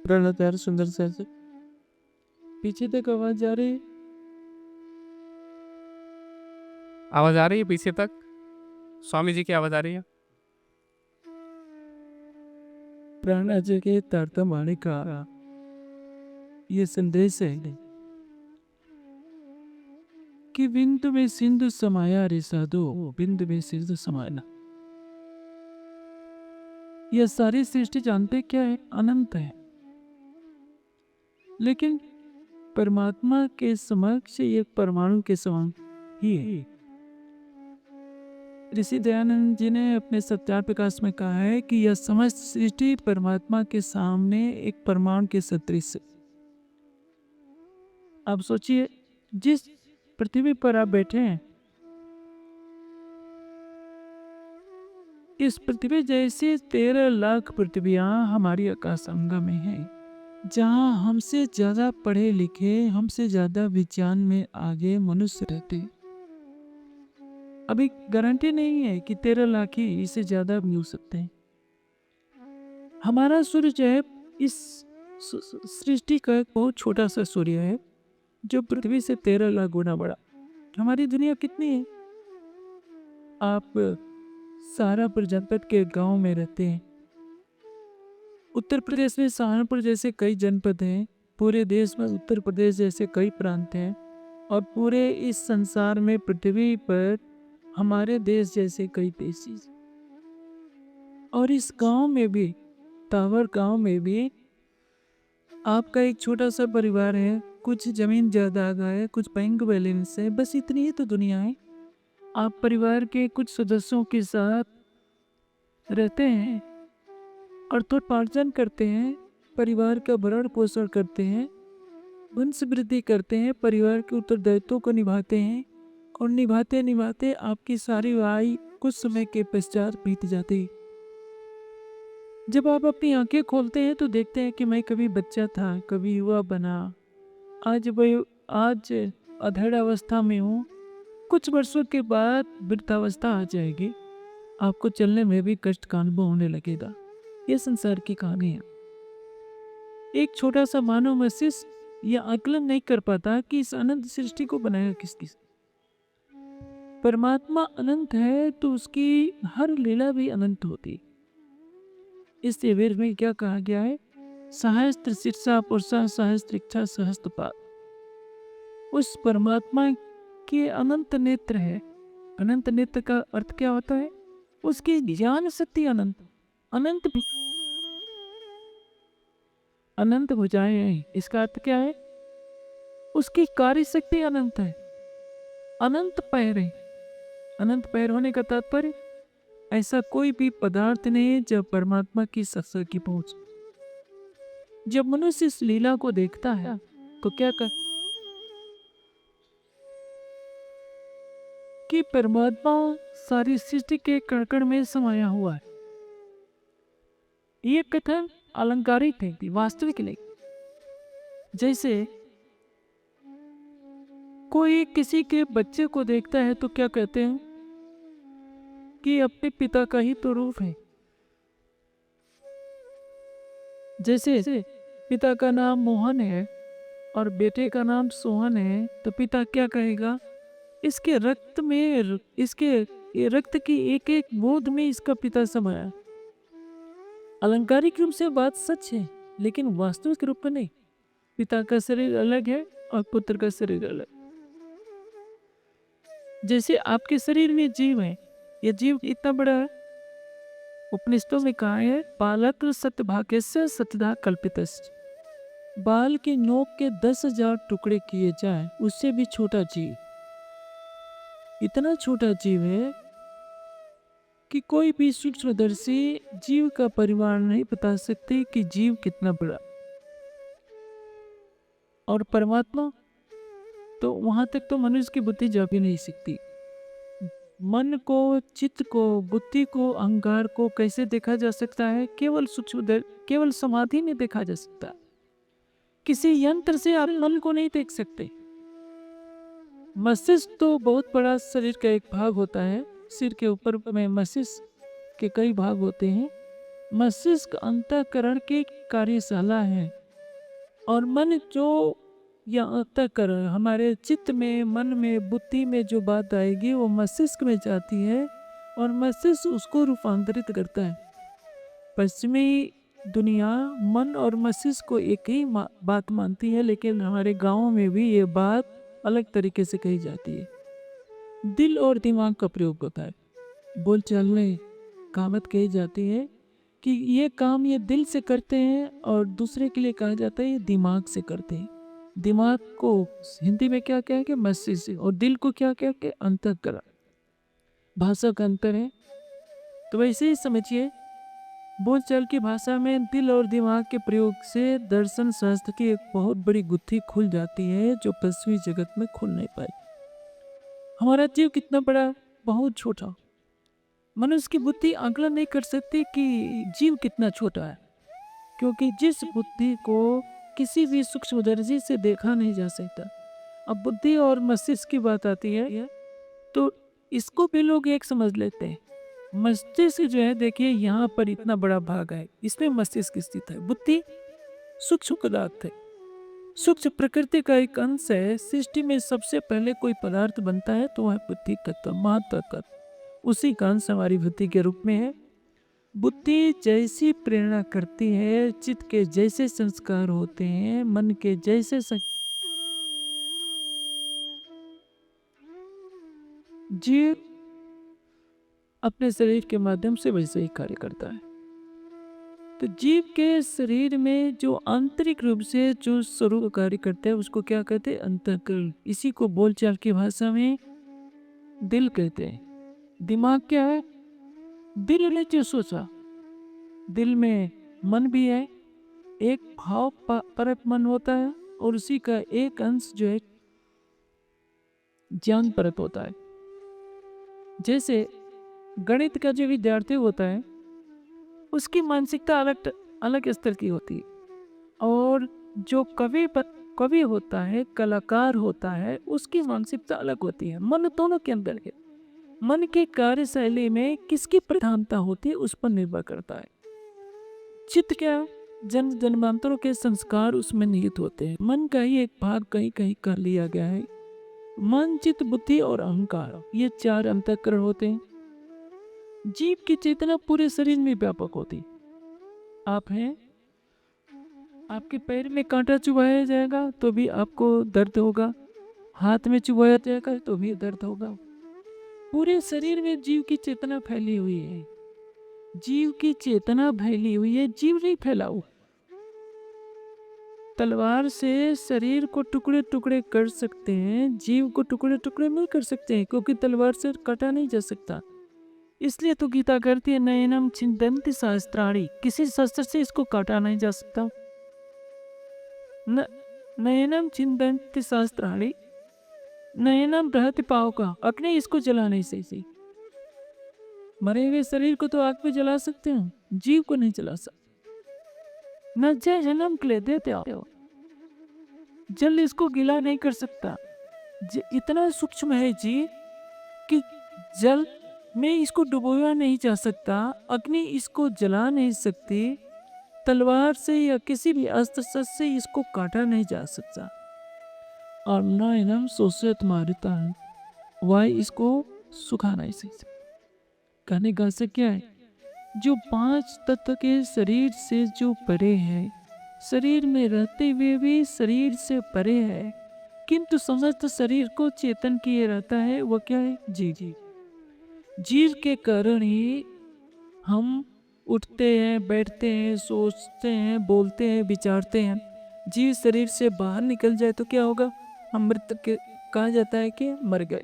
प्रणतार सुंदर सा से पीछे तक आवाज जा रही है। आवाज आ रही है पीछे तक? स्वामी जी की आवाज आ रही है? प्राणाजी के तारतम्य का ये संदेश है कि बिंदु में सिंधु समाया रे साधु, बिंदु में सिंधु समाना। यह सारी सृष्टि जानते क्या है? अनंत है। लेकिन परमात्मा के समक्ष एक परमाणु के समान ही है। ऋषि दयानंद जी ने अपने सत्यार प्रकाश में कहा है कि यह समस्त सृष्टि परमात्मा के सामने एक परमाणु के सदृश है। आप सोचिए, जिस पृथ्वी पर आप बैठे हैं, इस पृथ्वी जैसी 13 लाख पृथ्वियां हमारी आकाशगंगा में हैं, जहां हमसे ज्यादा पढ़े लिखे, हमसे ज्यादा विज्ञान में आगे मनुष्य रहते हैं। अभी गारंटी नहीं है कि 13 लाख ही, इससे ज्यादा भी हो सकते हैं। हमारा सूर्य जो है, इस सृष्टि का एक बहुत छोटा सा सूर्य है जो पृथ्वी से 13 लाख गुना बड़ा। हमारी दुनिया कितनी है? आप सहारनपुर जनपद के गांव में रहते हैं। उत्तर प्रदेश में सहारनपुर जैसे कई जनपद हैं, पूरे देश में उत्तर प्रदेश जैसे कई प्रांत हैं, और पूरे इस संसार में पृथ्वी पर हमारे देश जैसे कई देश हैं। और इस गांव में भी, तावर गांव में भी आपका एक छोटा सा परिवार है, कुछ जमीन जायदाद है, कुछ बैंक बैलेंस है, बस इतनी ही तो दुनिया है। आप परिवार के कुछ सदस्यों के साथ रहते हैं, अर्थोपार्जन करते हैं, परिवार का भरण पोषण करते हैं, वंश वृद्धि करते हैं, परिवार के उत्तरदायित्वों को निभाते हैं, और निभाते निभाते आपकी सारी आयु कुछ समय के पश्चात बीत जाती। जब आप अपनी आंखें खोलते हैं तो देखते हैं कि मैं कभी बच्चा था, कभी युवा बना, आज अधेड़ अवस्था में हूँ, कुछ वर्षों के बाद वृद्धावस्था आ जाएगी, आपको चलने में भी कष्ट का अनुभव होने लगेगा। ये संसार की कहानी है। एक छोटा सा मानव मस्तिष्क यह आकलन नहीं कर पाता कि इस अनंत सृष्टि को बनाया किसने। परमात्मा अनंत है तो उसकी हर लीला भी अनंत होती। इस वेद में क्या कहा गया है? सहस्त्र शीर्षा पुरुषा सहस्त्र इच्छा सहस्त्र पाद। उस परमात्मा के अनंत नेत्र है। अनंत नेत्र का अर्थ क्या होता है? उसकी ज्ञान शक्ति अनंत, अनंत अनंत भुजाएं हैं। इसका अर्थ क्या है? उसकी कार्य शक्ति अनंत है। अनंत पैर है। अनंत पैर होने का तात्पर्य, ऐसा कोई भी पदार्थ नहीं है जब परमात्मा की सत्ता की पहुंच। जब मनुष्य इस लीला को देखता है तो क्या कर कि परमात्मा सारी सृष्टि के कण में समाया हुआ है। ये कथन अलंकारिक है, वास्तविक नहीं। जैसे कोई किसी के बच्चे को देखता है तो क्या कहते हैं कि अपने पिता का ही तो रूप है। जैसे पिता का नाम मोहन है और बेटे का नाम सोहन है, तो पिता क्या कहेगा? इसके रक्त में, इसके रक्त की एक एक बूंद में इसका पिता समाया। अलंकारिक रूप से बात सच है, लेकिन वास्तविक रूप में नहीं। पिता का शरीर अलग है और पुत्र का शरीर अलग। जैसे आपके शरीर में जीव है, यह जीव इतना बड़ा है। उपनिषदों में कहा है, बालक सत्यभाग्यस्य सत्यधा कल्पितस्य। बाल की नोक के 10,000 टुकड़े किए जाए, उससे भी छोटा जीव, इतना छोटा जीव है कि कोई भी सूक्ष्मदर्शी जीव का परिमाण नहीं बता सकते कि जीव कितना बड़ा। और परमात्मा तो वहां तक तो मनुष्य की बुद्धि जा भी नहीं सकती। मन को, चित्त को, बुद्धि को, अहंकार को कैसे देखा जा सकता है? केवल समाधि में देखा जा सकता। किसी यंत्र से आप मन को नहीं देख सकते। मस्तिष्क तो बहुत बड़ा शरीर का एक भाग होता है। सिर के ऊपर में मस्तिष्क के कई भाग होते हैं। मस्तिष्क अंतःकरण की कार्यशाला है। और मन जो यहाँ तक हमारे चित्त में, मन में, बुद्धि में जो बात आएगी वो मस्तिष्क में जाती है और मस्तिष्क उसको रूपांतरित करता है। पश्चिमी दुनिया मन और मस्तिष्क को एक ही बात मानती है, लेकिन हमारे गांव में भी ये बात अलग तरीके से कही जाती है। दिल और दिमाग का प्रयोग होता है। बोलचाल में कहावत कही जाती है कि ये काम ये दिल से करते हैं और दूसरे के लिए कहा जाता है ये दिमाग से करते हैं। दिमाग को हिंदी में क्या कहेंगे? मस्तिष्क, और दिल को क्या कहेंगे? अंतःकरण। भाषा का अंतर है। तो वैसे ही समझिए, बोलचाल की भाषा में दिल और दिमाग के प्रयोग से दर्शन शास्त्र की एक बहुत बड़ी गुत्थी खुल जाती है जो पश्चिमी जगत में खुल नहीं पाई। हमारा जीव कितना बड़ा? बहुत छोटा। मनुष्य की बुद्धि आकलन नहीं कर सकती कि जीव कितना छोटा है, क्योंकि जिस बुद्धि को किसी भी सूक्ष्मदर्शी से देखा नहीं जा सकता। अब बुद्धि और मस्तिष्क की बात आती है तो इसको भी लोग एक समझ लेते हैं। मस्तिष्क जो है, देखिए यहाँ पर इतना बड़ा भाग है, इसमें मस्तिष्क स्थित है। बुद्धि सूक्ष्म पदार्थ है, सूक्ष्म प्रकृति का एक अंश है। सृष्टि में सबसे पहले कोई पदार्थ बनता है तो वह बुद्धि तत्व, महातत्व, उसी का अंश हमारी बुद्धि के रूप में है। बुद्धि जैसी प्रेरणा करती है, चित्त के जैसे संस्कार होते हैं, मन के जैसे जीव अपने शरीर के माध्यम से वैसे ही कार्य करता है। तो जीव के शरीर में जो आंतरिक रूप से जो स्वरूप कार्य करता है उसको क्या कहते हैं? अंतःकरण। इसी को बोलचाल की भाषा में दिल कहते हैं। दिमाग क्या है? दिल ने जो सोचा। दिल में मन भी है, एक भाव परक मन होता है और उसी का एक अंश जो है ज्ञान परक होता है। जैसे गणित का जो विद्यार्थी होता है उसकी मानसिकता अलग स्तर की होती है, और जो कवि होता है, कलाकार होता है, उसकी मानसिकता अलग होती है। मन दोनों के अंदर है। मन के कार्यशैली में किसकी प्रधानता होती है उस पर निर्भर करता है। चित्त क्या? जन्म जन्मांतरों के संस्कार उसमें निहित होते हैं। मन का ही एक भाग कहीं कहीं कर लिया गया है। मन, चित्त, बुद्धि और अहंकार, ये 4 अंतःकरण होते हैं। जीव की चेतना पूरे शरीर में व्यापक होती। आप हैं, आपके पैर में कांटा चुभाया जाएगा तो भी आपको दर्द होगा, हाथ में चुभाया जाएगा तो भी दर्द होगा। पूरे शरीर में जीव की चेतना फैली हुई है। जीव की चेतना फैली हुई है, जीव नहीं फैला हुआ। तलवार से शरीर को टुकड़े टुकड़े कर सकते हैं, जीव को टुकड़े टुकड़े नहीं कर सकते हैं, क्योंकि तलवार से काटा नहीं जा सकता। इसलिए तो गीता कहती है नयनम छिन्दन्ति सहस्त्राणि, किसी शस्त्र से इसको काटा नहीं जा सकता। नयनम छिन्दन्ति सहस्त्राणि, नयनम बृहति पावका, अग्नि इसको जला नहीं सकती। मरे हुए शरीर को तो आग पे जला सकते हैं, जीव को नहीं जला सकते। न जन्म के लिए देते हो, जल इसको गीला नहीं कर सकता। इतना सूक्ष्म है जीव कि जल में इसको डुबोया नहीं जा सकता, अग्नि इसको जला नहीं सकती, तलवार से या किसी भी अस्त्र शस्त्र से इसको काटा नहीं जा सकता। और न इनम सोचत मारता है, वह इसको सुखा नहीं सकता। कहने का से क्या है? जो 5 तत्व के शरीर से जो परे है, शरीर में रहते हुए भी शरीर से परे है, किंतु समस्त शरीर को चेतन किए रहता है, वो क्या है? जीव। जीव के कारण ही हम उठते हैं, बैठते हैं, सोचते हैं, बोलते हैं, विचारते हैं। जीव शरीर से बाहर निकल जाए तो क्या होगा? हम मृत के कहा जाता है कि मर गए।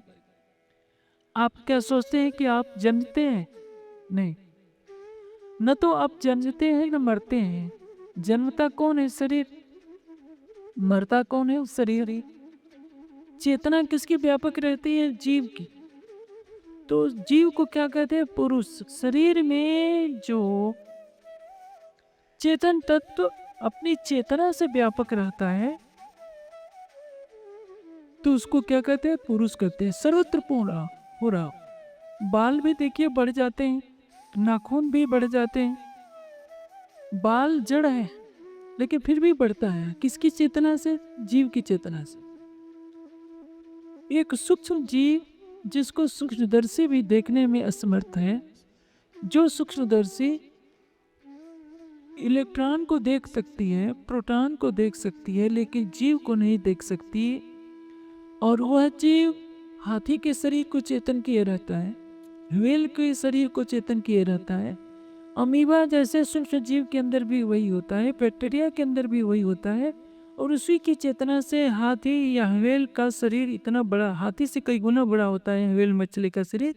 आप क्या सोचते हैं कि आप जन्मते हैं? नहीं, न तो आप जन्मते हैं न मरते हैं। जन्मता कौन है? शरीर। मरता कौन है? शरीर ही। चेतना किसकी व्यापक रहती है? जीव की। तो जीव को क्या कहते हैं? पुरुष। शरीर में जो चेतन तत्व अपनी चेतना से व्यापक रहता है तो उसको क्या कहते हैं? पुरुष कहते हैं। सर्वत्र पूर्ण हो रहा। बाल भी देखिए बढ़ जाते हैं, नाखून भी बढ़ जाते हैं। बाल जड़ है, लेकिन फिर भी बढ़ता है। किसकी चेतना से? जीव की चेतना से। एक सूक्ष्म जीव जिसको सूक्ष्मदर्शी भी देखने में असमर्थ है, जो सूक्ष्मदर्शी इलेक्ट्रॉन को देख सकती है, प्रोटॉन को देख सकती है, लेकिन जीव को नहीं देख सकती, और वह जीव हाथी के शरीर को चेतन किए रहता है, व्हेल के शरीर को चेतन किए रहता है, अमीबा जैसे सूक्ष्म जीव के अंदर भी वही होता है, बैक्टीरिया के अंदर भी वही होता है, और उसी की चेतना से हाथी या व्हेल का शरीर इतना बड़ा, हाथी से कई गुना बड़ा होता है व्हेल मछली का शरीर,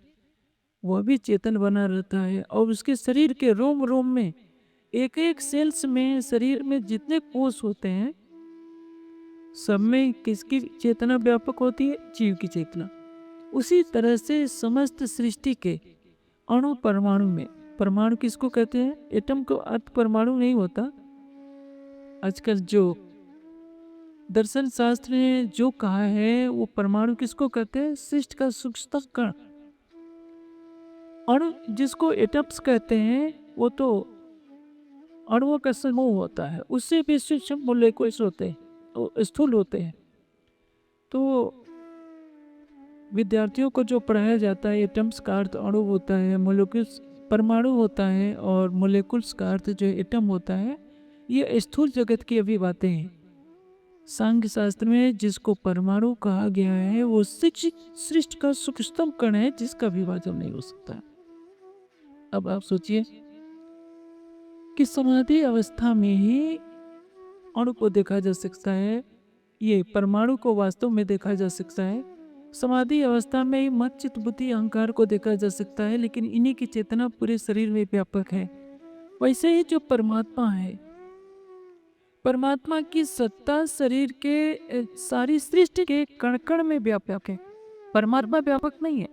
वह भी चेतन बना रहता है। और उसके शरीर के रोम रोम में, एक एक सेल्स में, शरीर में जितने कोष होते हैं, सब में किसकी चेतना व्यापक होती है? जीव की चेतना। उसी तरह से समस्त सृष्टि के अणु परमाणु में, परमाणु किसको कहते हैं? एटम को अर्थ परमाणु नहीं होता। आजकल जो दर्शन शास्त्र ने जो कहा है वो परमाणु किसको कहते हैं? सृष्टि का सूक्ष्मतम कण। अणु जिसको एटम्स कहते हैं वो तो अणुओं का समूह होता है, उससे भी सूक्ष्म मोलेकुल्स होते हैं, तो स्थूल होते हैं। तो विद्यार्थियों को जो पढ़ाया जाता है, एटम्स का अर्थ अणु होता है, मोलेकुल्स परमाणु होता है, और मोलेकुल्स का अर्थ जो एटम होता है, ये स्थूल जगत की अभी बातें हैं। सांख्य शास्त्र में जिसको परमाणु कहा गया है वो सृष्टि का सूक्ष्मतम कण है, जिसका विभाजन नहीं हो सकता। अब आप सोचिए कि समाधि अवस्था में ही अणु को देखा जा सकता है, ये परमाणु को वास्तव में देखा जा सकता है। समाधि अवस्था में ही मत, चित्त, बुद्धि, अहंकार को देखा जा सकता है, लेकिन इन्हीं की चेतना पूरे शरीर में व्यापक है। वैसे ही जो परमात्मा है, परमात्मा की सत्ता शरीर के सारी सृष्टि के कण कण में व्यापक है। परमात्मा व्यापक नहीं है।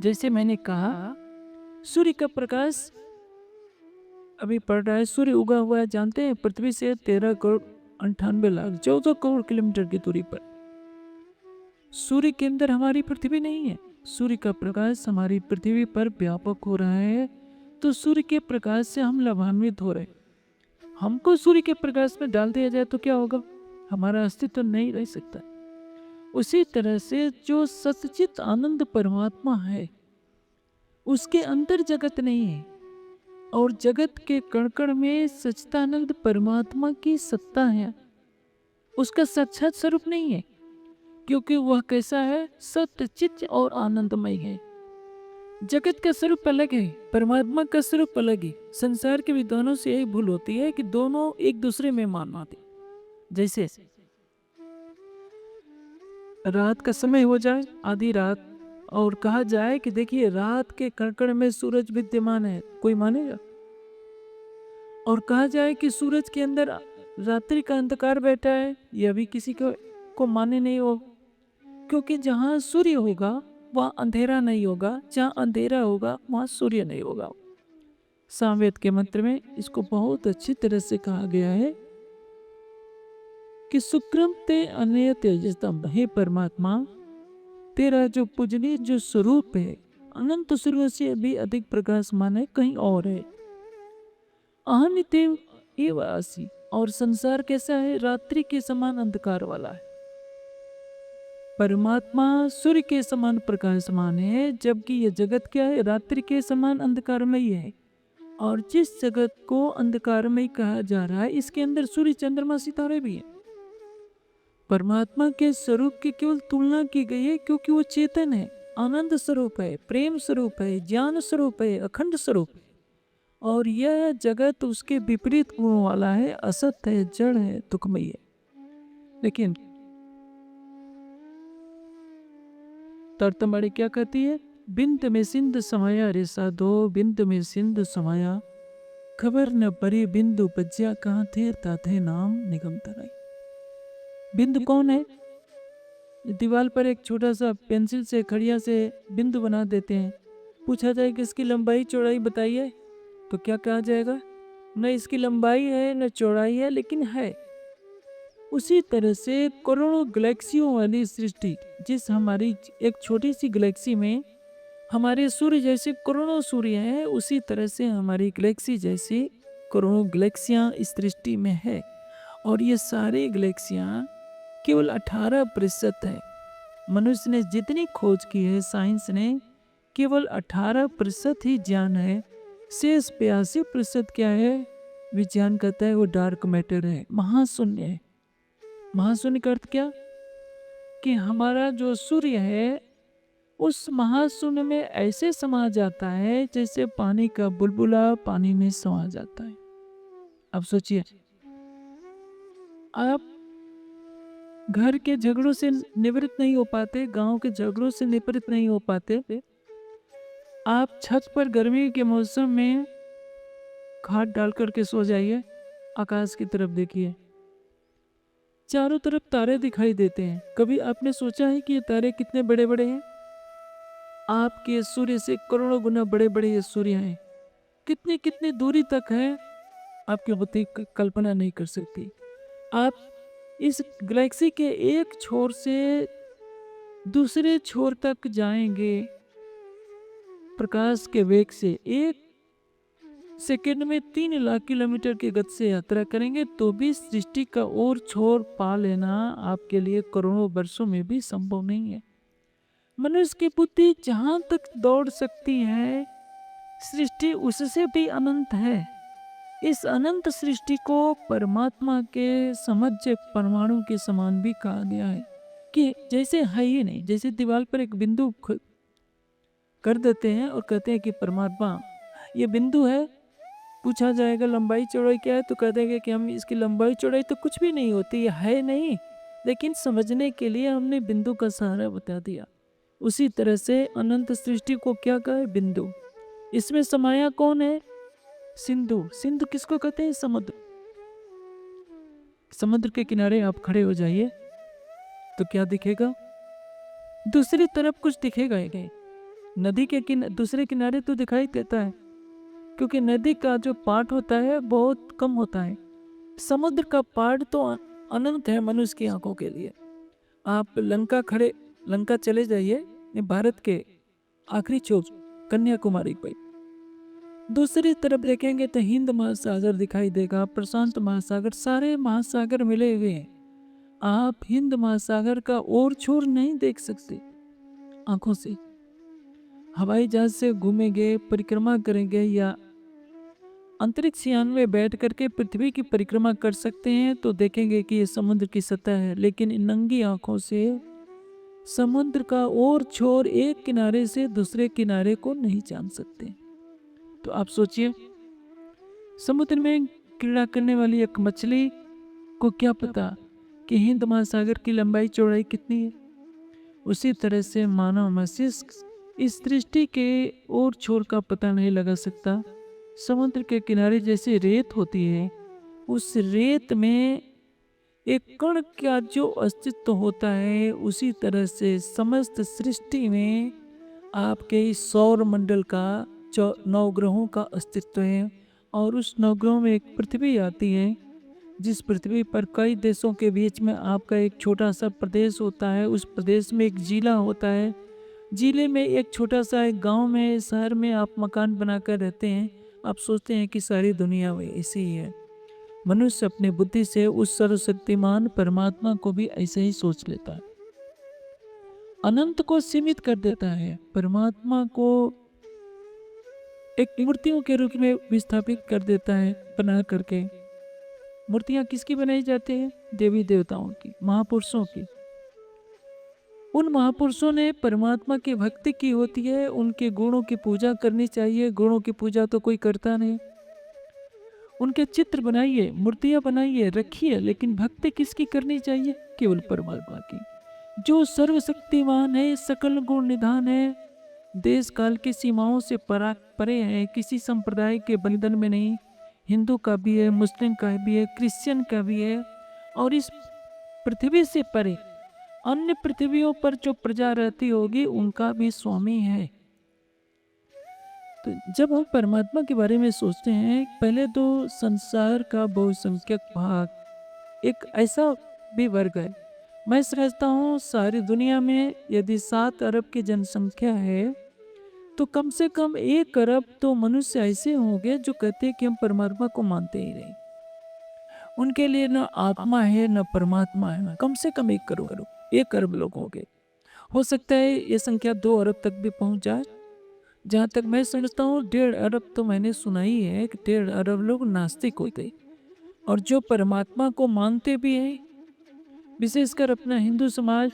जैसे मैंने कहा, सूर्य का प्रकाश अभी पड़ रहा है, सूर्य उगा हुआ है, जानते हैं, पृथ्वी से 13 करोड़ 98 लाख 14 करोड़ किलोमीटर की दूरी पर। सूर्य के अंदर हमारी पृथ्वी नहीं है। सूर्य का प्रकाश हमारी पृथ्वी पर व्यापक हो रहा है, तो सूर्य के प्रकाश से हम लाभान्वित हो रहे। हमको सूर्य के प्रकाश में डाल दिया जाए तो क्या होगा? हमारा अस्तित्व नहीं रह सकता। उसी तरह से जो सच्चित आनंद परमात्मा है, उसके अंदर जगत नहीं है, और जगत के कण कण में सच्चिदानंद परमात्मा की सत्ता है। उसका साक्षात स्वरूप नहीं है, क्योंकि वह कैसा है? सत्य, चित्त और आनंदमय है। जगत का स्वरूप अलग है, परमात्मा का स्वरूप अलग है। संसार के विद्वानों से यही भूल होती है कि दोनों एक दूसरे में मानते। जैसे रात का समय हो जाए, आधी रात, और कहा जाए कि देखिए रात के कण कण में सूरज विद्यमान है, कोई मानेगा? और कहा जाए कि सूरज के अंदर रात्रि का अंधकार बैठा है, यह भी किसी को माने नहीं हो, क्योंकि जहाँ सूर्य होगा वहाँ अंधेरा नहीं होगा, जहाँ अंधेरा होगा वहाँ सूर्य नहीं होगा। सामवेद के मंत्र में इसको बहुत अच्छी तरह से कहा गया है कि सुक्रम ते अनय तेजस्तम, हे परमात्मा, तेरा जो पूजनीय जो स्वरूप है, अनंत सूर्य से भी अधिक प्रकाशमान है, कहीं और है। अहनितेव एव आसी, और संसार कैसा है? रात्रि के समान अंधकार वाला है। परमात्मा सूर्य के समान प्रकाशमान है, जबकि यह जगत क्या है? रात्रि के समान अंधकारमय है। और जिस जगत को अंधकारमय कहा जा रहा है, इसके अंदर सूर्य, चंद्रमा, सितारे भी हैं। परमात्मा के स्वरूप की केवल तुलना की गई है, क्योंकि वो चेतन है, आनंद स्वरूप है, प्रेम स्वरूप है, ज्ञान स्वरूप है, अखंड स्वरूप है। और यह जगत उसके विपरीत गुणों वाला है, असत्य है, जड़ है, दुखमय है। लेकिन तर्तमणि क्या कहती है? बिंद में सिंध समाया रे साधो, बिंद में सिंध समाया, खबर न परी बिंदु बज्या, कहाँ थे ताथे नाम निगम तराई। बिंदु कौन है? दीवार पर एक छोटा सा पेंसिल से, खड़िया से बिंदु बना देते हैं। पूछा जाए कि इसकी लंबाई चौड़ाई बताइए, तो क्या कहा जाएगा? न इसकी लंबाई है न चौड़ाई है, लेकिन है। उसी तरह से करोड़ों गैलेक्सियों वाली सृष्टि, जिस हमारी एक छोटी सी गैलेक्सी में हमारे सूर्य जैसे करोड़ों सूर्य हैं, उसी तरह से हमारी गैलेक्सी जैसी करोड़ों गैलेक्सियां इस सृष्टि में है और ये सारी गैलेक्सियां केवल 18% है। मनुष्य ने जितनी खोज की है, साइंस ने, केवल 18% ही ज्ञान है। शेष 82% क्या है? विज्ञान कहता है वो डार्क मैटर है, महाशून्य है। महाशून्य का अर्थ क्या? कि हमारा जो सूर्य है उस महाशून्य में ऐसे समा जाता है जैसे पानी का बुलबुला पानी में समा जाता है। अब सोचिए, आप घर के झगड़ों से निवृत्त नहीं हो पाते, गांव के झगड़ों से निवृत्त नहीं हो पाते, आप छत पर गर्मी के मौसम में खाट डाल करके सो जाइए, आकाश की तरफ देखिए, चारों तरफ तारे दिखाई देते हैं। कभी आपने सोचा है कि ये तारे कितने बड़े बड़े हैं? आपके सूर्य से करोड़ों गुना बड़े बड़े ये सूर्य हैं। कितनी कितनी दूरी तक है, आपकी बुद्धि कल्पना नहीं कर सकती। आप इस गैलेक्सी के एक छोर से दूसरे छोर तक जाएंगे प्रकाश के वेग से, एक सेकंड में 3 लाख किलोमीटर की गति से यात्रा करेंगे तो भी सृष्टि का और छोर पा लेना आपके लिए करोड़ों वर्षों में भी संभव नहीं है। मनुष्य की बुद्धि जहां तक दौड़ सकती है, सृष्टि उससे भी अनंत है। इस अनंत सृष्टि को परमात्मा के समझ परमाणु के समान भी कहा गया है कि जैसे है ही नहीं, जैसे दीवार पर एक बिंदु कर देते हैं और कहते हैं कि परमात्मा ये बिंदु है, पूछा जाएगा लंबाई चौड़ाई क्या है तो कह देंगे कि हम इसकी लंबाई चौड़ाई तो कुछ भी नहीं होती, ये है नहीं, लेकिन समझने के लिए हमने बिंदु का सहारा बता दिया। उसी तरह से अनंत सृष्टि को क्या कहे? बिंदु। इसमें समाया कौन है? सिंधु। सिंधु किसको कहते हैं? समुद्र। समुद्र के किनारे आप खड़े हो जाइए तो क्या दिखेगा? दूसरी तरफ कुछ दिखेगा ही नहीं। नदी के दूसरे किनारे तो दिखाई देता है, क्योंकि नदी का जो पार्ट होता है बहुत कम होता है। समुद्र का पार्ट तो अनंत है मनुष्य की आंखों के लिए। आप लंका चले जाइए, भारत के आखिरी चोक कन्याकुमारी पे, दूसरी तरफ देखेंगे तो हिंद महासागर दिखाई देगा, प्रशांत महासागर, सारे महासागर मिले हुए हैं। आप हिंद महासागर का और छोर नहीं देख सकते आंखों से। हवाई जहाज से घूमेंगे, परिक्रमा करेंगे या अंतरिक्ष यान में बैठ करके पृथ्वी की परिक्रमा कर सकते हैं तो देखेंगे कि ये समुद्र की सतह है, लेकिन इन नंगी आंखों से समुद्र का और छोर एक किनारे से दूसरे किनारे को नहीं जान सकते। तो आप सोचिए, समुद्र में क्रीड़ा करने वाली एक मछली को क्या पता कि हिंद महासागर की लंबाई चौड़ाई कितनी है? उसी तरह से मानव मस्तिष्क इस सृष्टि के और छोर का पता नहीं लगा सकता। समुद्र के किनारे जैसे रेत होती है, उस रेत में एक कण का जो अस्तित्व होता है, उसी तरह से समस्त सृष्टि में आपके इस सौर मंडल का 9 ग्रहों का अस्तित्व है। और उस 9 ग्रहों में एक पृथ्वी आती है, जिस पृथ्वी पर कई देशों के बीच में आपका एक छोटा सा प्रदेश होता है। उस प्रदेश में एक जिला होता है, जिले में एक छोटा सा एक गांव में, शहर में आप मकान बनाकर रहते हैं। आप सोचते हैं कि सारी दुनिया में ऐसी ही है। मनुष्य अपनी बुद्धि से उस सर्वशक्तिमान परमात्मा को भी ऐसे ही सोच लेता है, अनंत को सीमित कर देता है, परमात्मा को एक मूर्तियों के रूप में विस्थापित कर देता है बना करके। मूर्तियां किसकी बनाई जाती है? देवी देवताओं की, महापुरुषों की। उन महापुरुषों ने परमात्मा की भक्ति की होती है, उनके गुणों की पूजा करनी चाहिए। गुणों की पूजा तो कोई करता नहीं। उनके चित्र बनाइए, मूर्तियां बनाइए, रखिए, लेकिन भक्ति किसकी करनी चाहिए? केवल परमात्मा की, जो सर्वशक्तिमान है, सकल गुण निधान है, देश काल की सीमाओं से परे है, किसी संप्रदाय के बंधन में नहीं। हिंदू का भी है, मुस्लिम का भी है, क्रिश्चियन का भी है, और इस पृथ्वी से परे अन्य पृथ्वियों पर जो प्रजा रहती होगी उनका भी स्वामी है। तो जब हम परमात्मा के बारे में सोचते हैं, पहले तो संसार का बहुसंख्यक भाग एक ऐसा भी वर्ग है, मैं समझता हूँ सारी दुनिया में यदि 7 अरब की जनसंख्या है तो कम से कम 1 अरब तो मनुष्य ऐसे होंगे जो कहते हैं कि हम परमात्मा को मानते ही नहीं। उनके लिए न आत्मा है न परमात्मा है, कम से कम 1 करोड़ 1 अरब लोग होंगे। हो सकता है ये संख्या 2 अरब तक भी पहुंच जाए। जहाँ तक मैं समझता हूँ 1.5 अरब तो मैंने सुना ही है कि 1.5 अरब लोग नास्तिक होते, और जो परमात्मा को मानते भी हैं, विशेषकर अपना हिंदू समाज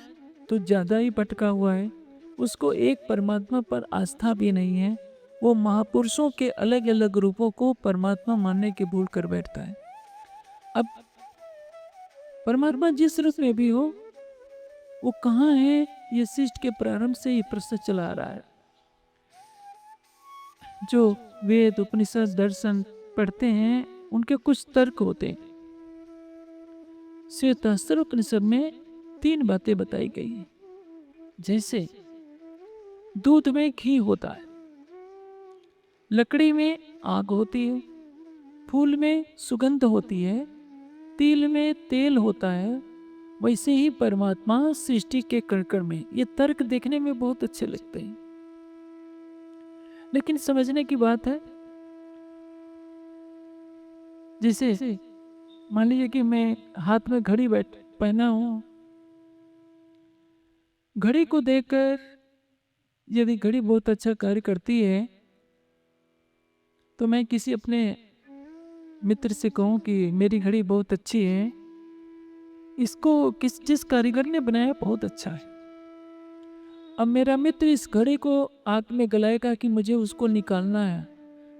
तो ज़्यादा ही भटका हुआ है। उसको एक परमात्मा पर आस्था भी नहीं है। वो महापुरुषों के अलग अलग रूपों को परमात्मा मानने के भूल कर बैठता है। अब परमात्मा जिस रूप में भी हो, वो कहाँ है, ये सृष्टि के प्रारंभ से ही प्रश्न चला आ रहा है। जो वेद उपनिषद दर्शन पढ़ते हैं उनके कुछ तर्क होते हैं। श्वेतास्त्र उपनिषद में 3 बातें बताई गई हैं। जैसे दूध में घी होता है, लकड़ी में आग होती है, फूल में सुगंध होती है, तिल में तेल होता है, वैसे ही परमात्मा सृष्टि के कण में। ये तर्क देखने में बहुत अच्छे लगते हैं, लेकिन समझने की बात है। जैसे मान लीजिए कि मैं हाथ में घड़ी पहना हूं, घड़ी को देखकर यदि घड़ी बहुत अच्छा कार्य करती है तो मैं किसी अपने मित्र से कहूं कि मेरी घड़ी बहुत अच्छी है, इसको जिस कारीगर ने बनाया बहुत अच्छा है। अब मेरा मित्र इस घड़ी को आग में गलाएगा कि मुझे उसको निकालना है,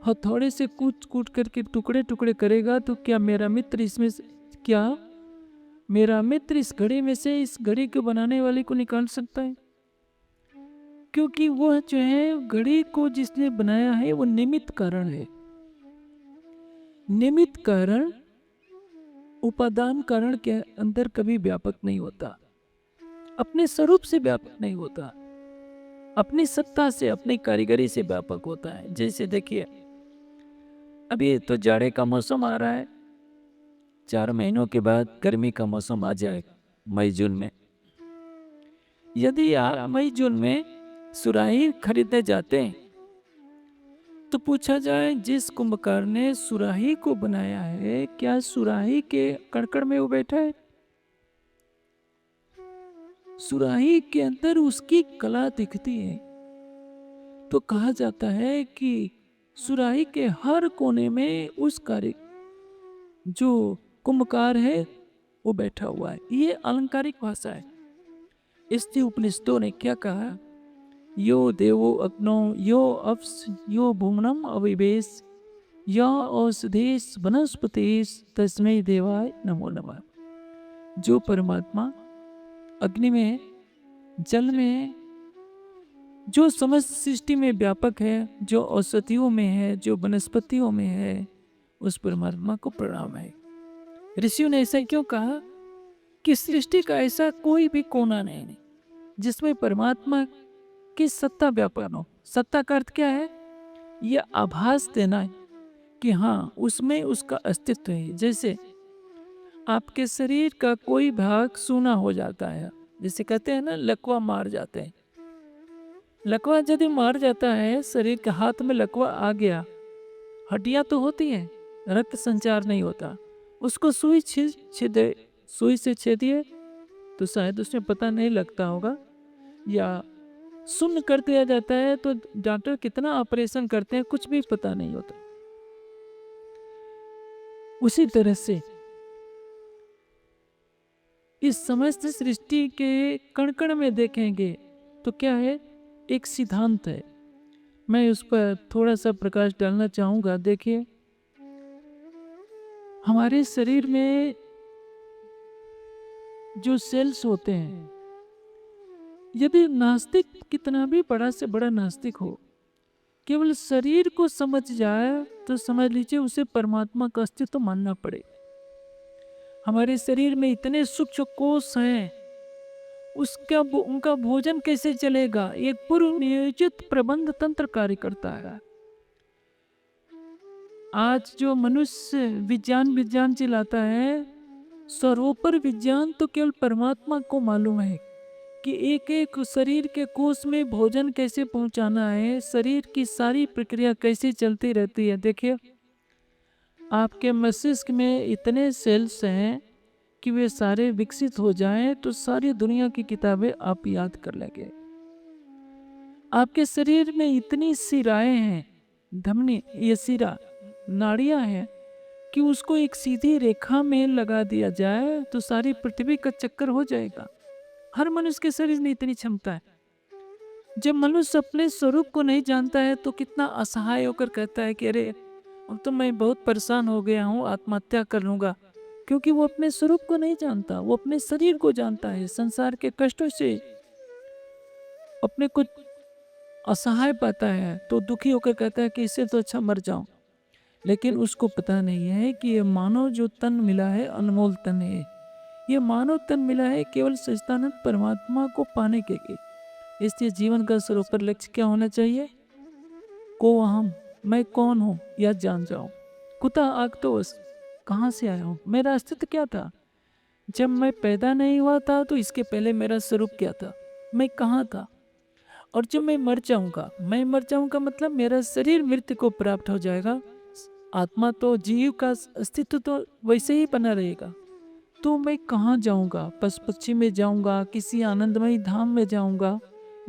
हथौड़े से कूट कूट करके टुकड़े टुकड़े करेगा, तो क्या मेरा मित्र इस घड़ी में से इस घड़ी को बनाने वाले को निकाल सकता है? क्योंकि वह जो है घड़ी को जिसने बनाया है वो निमित्त कारण है। निमित्त कारण उपादान कारण के अंदर कभी व्यापक नहीं होता, अपने स्वरूप से व्यापक नहीं होता, अपनी सत्ता से अपनी कारीगरी से व्यापक होता है। जैसे देखिए, अभी तो जाड़े का मौसम आ रहा है, 4 महीनों के बाद गर्मी का मौसम आ जाएगा मई जून में। यदि आप मई जून में सुराही खरीदने जाते हैं तो पूछा जाए जिस कुंभकार ने सुराही को बनाया है, क्या सुराही के कड़कड़ में वो बैठा है? सुराही के अंदर उसकी कला दिखती है। तो कहा जाता है कि सुराही के हर कोने में उस कार्य जो कुंभकार है वो बैठा हुआ है। ये अलंकारिक भाषा है। इसलिए उपनिषदों ने क्या कहा, यो देवो अग्नो यो अप्स यो भुवनम अविवेश या औषधेश वनस्पतिश तस्मै देवाय नमो नमः। जो परमात्मा अग्नि में, जल में, जो समस्त सृष्टि में व्यापक है, जो औषधियों में है, जो वनस्पतियों में है, उस परमात्मा को प्रणाम है। ऋषियों ने ऐसा क्यों कहा कि सृष्टि का ऐसा कोई भी कोना नहीं जिसमें परमात्मा की सत्ता व्यापक हो। सत्ता का अर्थ क्या है? यह आभास देना है कि हाँ, उसमें उसका अस्तित्व है। जैसे आपके शरीर का कोई भाग सूना हो जाता है, जैसे कहते हैं ना, लकवा मार जाते हैं। लकवा यदि मार जाता है, शरीर के हाथ में लकवा आ गया, हड्डियां तो होती हैं, रक्त संचार नहीं होता, उसको सुई से छेदिए तो शायद उसमें पता नहीं लगता होगा, या सुन्न कर दिया जाता है तो डॉक्टर कितना ऑपरेशन करते हैं कुछ भी पता नहीं होता। उसी तरह से इस समस्त सृष्टि के कण कण में देखेंगे तो क्या है, एक सिद्धांत है। मैं उस पर थोड़ा सा प्रकाश डालना चाहूंगा। देखिए, हमारे शरीर में जो सेल्स होते हैं, यदि नास्तिक कितना भी बड़ा से बड़ा नास्तिक हो, केवल शरीर को समझ जाए तो समझ लीजिए उसे परमात्मा का अस्तित्व मानना पड़े। हमारे शरीर में इतने सूक्ष्म कोष हैं, उनका भोजन कैसे चलेगा? एक पूर्व नियोजित प्रबंध तंत्र कार्य करता है। आज जो मनुष्य विज्ञान चिल्लाता है, सर्वोपर विज्ञान तो केवल परमात्मा को मालूम है कि एक एक शरीर के कोष में भोजन कैसे पहुंचाना है, शरीर की सारी प्रक्रिया कैसे चलती रहती है। देखिए, आपके मस्तिष्क में इतने सेल्स हैं कि वे सारे विकसित हो जाएं तो सारी दुनिया की किताबें आप याद कर लेंगे। आपके शरीर में इतनी शिराएं हैं, धमनी, ये शिरा नाड़ियां हैं कि उसको एक सीधी रेखा में लगा दिया जाए तो सारी पृथ्वी का चक्कर हो जाएगा। हर मनुष्य के शरीर में इतनी क्षमता है। जब मनुष्य अपने स्वरूप को नहीं जानता है तो कितना असहाय होकर कहता है कि अरे अब तो मैं बहुत परेशान हो गया हूँ, आत्महत्या कर लूंगा। क्योंकि वो अपने स्वरूप को नहीं जानता, वो अपने शरीर को जानता है। संसार के कष्टों से अपने को असहाय पाता है तो दुखी होकर कहता है कि इससे तो अच्छा मर जाऊं। लेकिन उसको पता नहीं है कि ये मानव जो तन मिला है अनमोल तन है। ये मानव तन मिला है केवल सच्चिदानंद परमात्मा को पाने के लिए। इसलिए जीवन का सर्वोपरि लक्ष्य क्या होना चाहिए? को अहम, मैं कौन हूँ यह जान जाऊं। कुता आगतोस, कहाँ से आया हूँ, मेरा अस्तित्व क्या था। जब मैं पैदा नहीं हुआ था तो इसके पहले मेरा स्वरूप क्या था, मैं कहाँ था। और जब मैं मर जाऊंगा मतलब मेरा शरीर मृत्यु को प्राप्त हो जाएगा। आत्मा तो, जीव का अस्तित्व तो वैसे ही बना रहेगा। तो मैं कहाँ जाऊंगा? पशु पक्षी में जाऊंगा, किसी आनंदमयी धाम में जाऊंगा,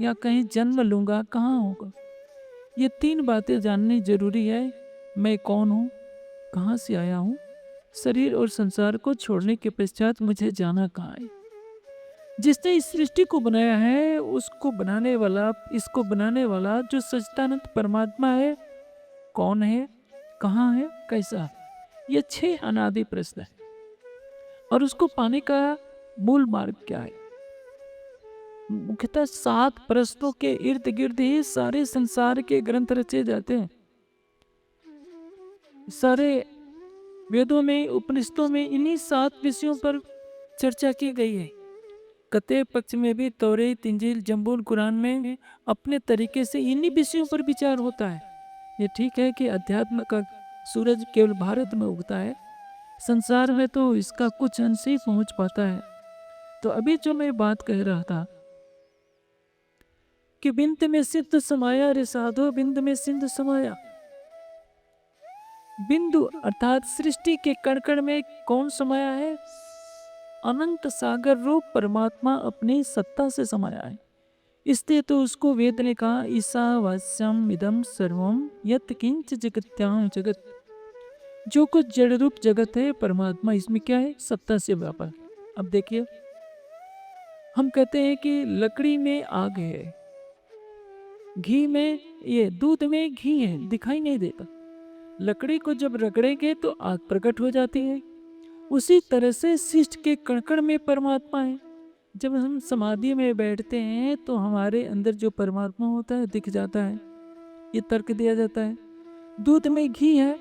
या कहीं जन्म लूंगा, कहाँ होगा? ये तीन बातें जाननी जरूरी है। मैं कौन हूँ, कहाँ से आया हूँ, शरीर और संसार को छोड़ने के पश्चात मुझे जाना कहाँ है। जिसने इस सृष्टि को बनाया है उसको बनाने वाला, इसको बनाने वाला जो सच्चिदानंद परमात्मा है, कौन है, कहाँ है, कैसा है? ये 6 अनादि प्रश्न है। और उसको पाने का मूल मार्ग क्या है? मुख्यतः 7 प्रश्नों के इर्द गिर्द ही सारे संसार के ग्रंथ रचे जाते हैं। सारे वेदों में, उपनिषदों में इन्हीं 7 विषयों पर चर्चा की गई है। कते पक्ष में भी तौरेत, इंजील, जंबूल, कुरान में अपने तरीके से इन्हीं विषयों पर विचार होता है। ये ठीक है कि अध्यात्म का सूरज केवल भारत में उगता है, संसार में तो इसका कुछ अंश ही पहुंच पाता है। तो अभी जो मैं बात कह रहा था कि बिंद में सिद्ध समाया रे साधो, बिंद में सिंधु समाया। बिंदु अर्थात सृष्टि के कण कण में कौन समाया है? अनंत सागर रूप परमात्मा अपनी सत्ता से समाया है। इसलिए तो उसको वेद ने कहा, ईशावास्यम इदम सर्वम यत् किंच जगत्याम जगत। जो कुछ जड़ रूप जगत है परमात्मा इसमें क्या है? सत्ता से व्यापक। अब देखिए, हम कहते हैं कि लकड़ी में आग है, घी में, ये दूध में घी है, दिखाई नहीं देता। लकड़ी को जब रगड़ेंगे तो आग प्रकट हो जाती है। उसी तरह से शिष्ट के कणकण में परमात्मा है। जब हम समाधि में बैठते हैं तो हमारे अंदर जो परमात्मा होता है दिख जाता है। ये तर्क दिया जाता है। दूध में घी है,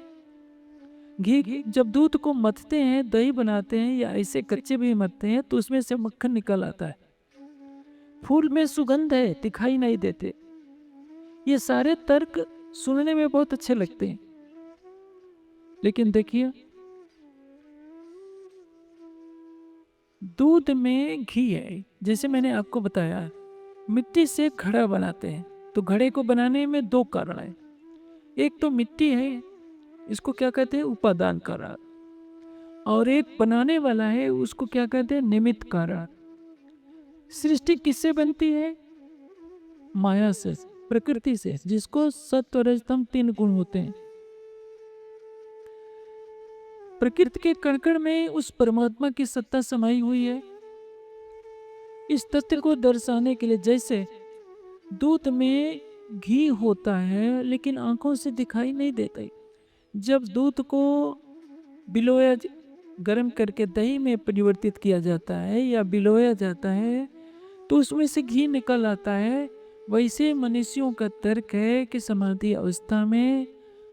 घी जब दूध को मथते हैं, दही बनाते हैं, या ऐसे कच्चे भी मथते हैं तो उसमें से मक्खन निकल आता है। फूल में सुगंध है, दिखाई नहीं देते। ये सारे तर्क सुनने में बहुत अच्छे लगते हैं, लेकिन देखिए, दूध में घी है। जैसे मैंने आपको बताया, मिट्टी से घड़ा बनाते हैं तो घड़े को बनाने में 2 कारण है। एक तो मिट्टी है, इसको क्या कहते हैं? उपादान कारण। और एक बनाने वाला है, उसको क्या कहते हैं? निमित्त कारण। सृष्टि किससे बनती है? माया से, प्रकृति से, जिसको सत्व रजतम 3 गुण होते हैं। प्रकृति के कण में उस परमात्मा की सत्ता समाई हुई है। इस तथ्य को दर्शाने के लिए, जैसे दूध में घी होता है लेकिन आंखों से दिखाई नहीं देता। जब दूध को बिलोया, गर्म करके दही में परिवर्तित किया जाता है या बिलोया जाता है तो उसमें से घी निकल आता है। वैसे मनुष्यों का तर्क है कि समाधि अवस्था में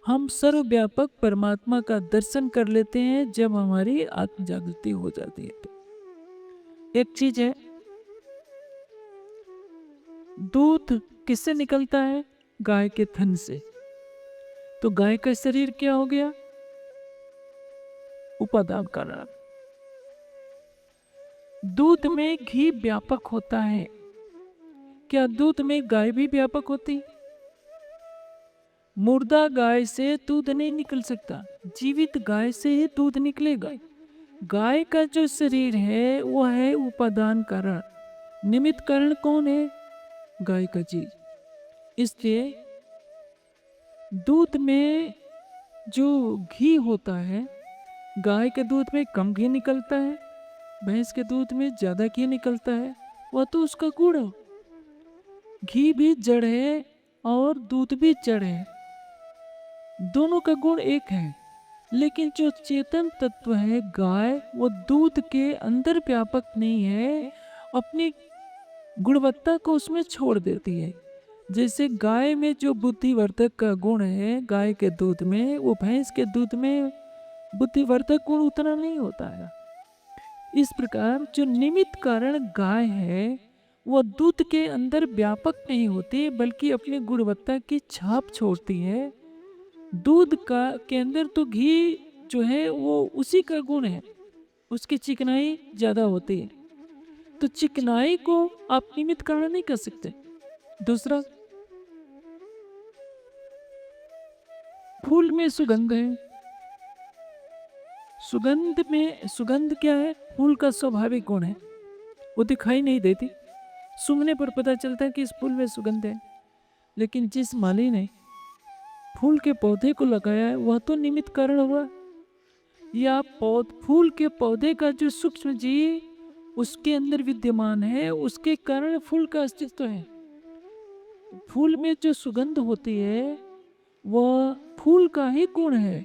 हम सर्वव्यापक परमात्मा का दर्शन कर लेते हैं जब हमारी आत्म जागृति हो जाती है। एक चीज है, दूध किससे निकलता है? गाय के थन से। तो गाय का शरीर क्या हो गया? उपादान कारण। दूध में घी व्यापक होता है, क्या दूध में गाय भी व्यापक होती? मुर्दा गाय से दूध नहीं निकल सकता, जीवित गाय से ही दूध निकलेगा। गाय का जो शरीर है वो है उपादान कारण, निमित्त कारण कौन है? गाय का जीव। इसलिए दूध में जो घी होता है, गाय के दूध में कम घी निकलता है, भैंस के दूध में ज्यादा घी निकलता है। वह तो उसका गुण है। घी भी जड़ है और दूध भी जड़ है, दोनों का गुण एक है। लेकिन जो चेतन तत्व है गाय, वो दूध के अंदर व्यापक नहीं है, अपनी गुणवत्ता को उसमें छोड़ देती है। जैसे गाय में जो बुद्धिवर्धक का गुण है गाय के दूध में, वो भैंस के दूध में बुद्धिवर्धक गुण उतना नहीं होता है। इस प्रकार जो निमित्त कारण गाय है वह दूध के अंदर व्यापक नहीं होती, बल्कि अपनी गुणवत्ता की छाप छोड़ती है। दूध का के अंदर तो घी जो है वो उसी का गुण है, उसकी चिकनाई ज्यादा होती है, तो चिकनाई को आप निमित्त कारण नहीं कर सकते। दूसरा, फूल में सुगंध है। सुगंध क्या है? फूल का स्वाभाविक गुण है, वो दिखाई नहीं देती, सूंघने पर पता चलता है कि इस फूल में सुगंध है। लेकिन जिस माली ने फूल के पौधे को लगाया है वह तो निमित्त कारण हुआ। या फूल के पौधे का जो सूक्ष्म जीव उसके अंदर विद्यमान है, उसके कारण फूल का अस्तित्व है। फूल में जो सुगंध होती है वह फूल का ही गुण है,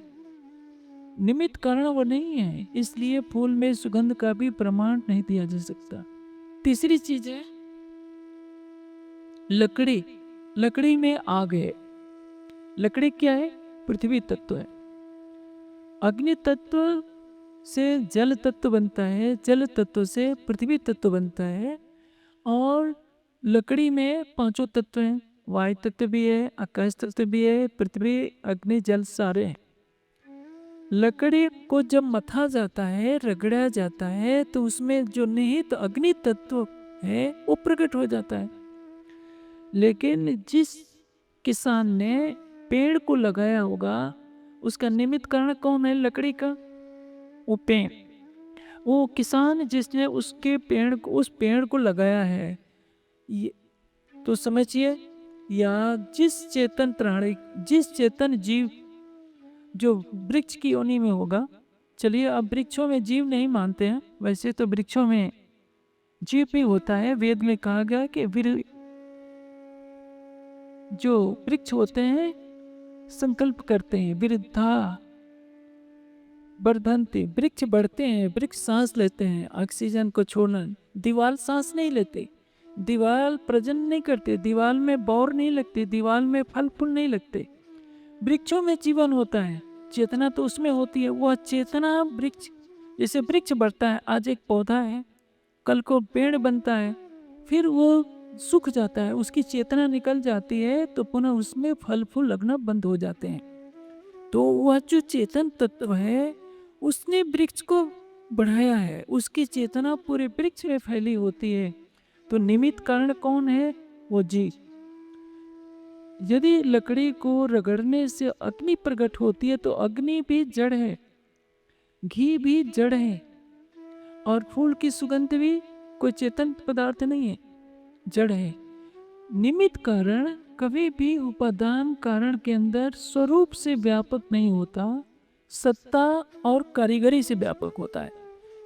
निमित्त कारण वो नहीं है। इसलिए फूल में सुगंध का भी प्रमाण नहीं दिया जा सकता। तीसरी चीज है लकड़ी। लकड़ी में आग है। लकड़ी क्या है? पृथ्वी तत्व है। अग्नि तत्व से जल तत्व बनता है, जल तत्व से पृथ्वी तत्व बनता है। और लकड़ी में पांचों तत्व हैं, वायु तत्व भी है, आकाश तत्व भी है, पृथ्वी अग्नि जल सारे हैं। लकड़ी को जब मथा जाता है, रगड़ा जाता है, तो उसमें जो निहित अग्नि तत्व है वो प्रकट हो जाता है। लेकिन जिस किसान ने पेड़ को लगाया होगा उसका निमित्त कारण कौन है? लकड़ी का वो पेड़, वो किसान जिसने उस पेड़ को लगाया है, ये तो समझिए। या जिस चेतन प्राणी, जिस चेतन जीव जो वृक्ष की योनि में होगा, चलिए अब वृक्षों में जीव नहीं मानते हैं, वैसे तो वृक्षों में जीव भी होता है। वेद में कहा गया कि जो वृक्ष होते हैं संकल्प करते हैं, वृद्धा वर्धन्ते, वृक्ष बढ़ते हैं, वृक्ष सांस लेते हैं, ऑक्सीजन को छोड़ना। दीवार सांस नहीं लेते, दीवार प्रजनन नहीं करते, दीवार में बौर नहीं लगती, दीवार में फल फूल नहीं लगते। वृक्षों में जीवन होता है, चेतना तो उसमें होती है। वह चेतना वृक्ष, जैसे वृक्ष बढ़ता है, आज एक पौधा है, कल को पेड़ बनता है, फिर वो सूख जाता है, उसकी चेतना निकल जाती है, तो पुनः उसमें फल फूल लगना बंद हो जाते हैं। तो वह जो चेतन तत्व है उसने वृक्ष को बढ़ाया है, उसकी चेतना पूरे वृक्ष में फैली होती है। तो निमित्त कारण कौन है? वो जीव। यदि लकड़ी को रगड़ने से अग्नि प्रकट होती है तो अग्नि भी जड़ है, घी भी जड़ है, और फूल की सुगंध भी कोई चेतन पदार्थ नहीं है, जड़ है। निमित्त कारण कभी भी उपादान कारण के अंदर स्वरूप से व्यापक नहीं होता, सत्ता और कारीगरी से व्यापक होता है।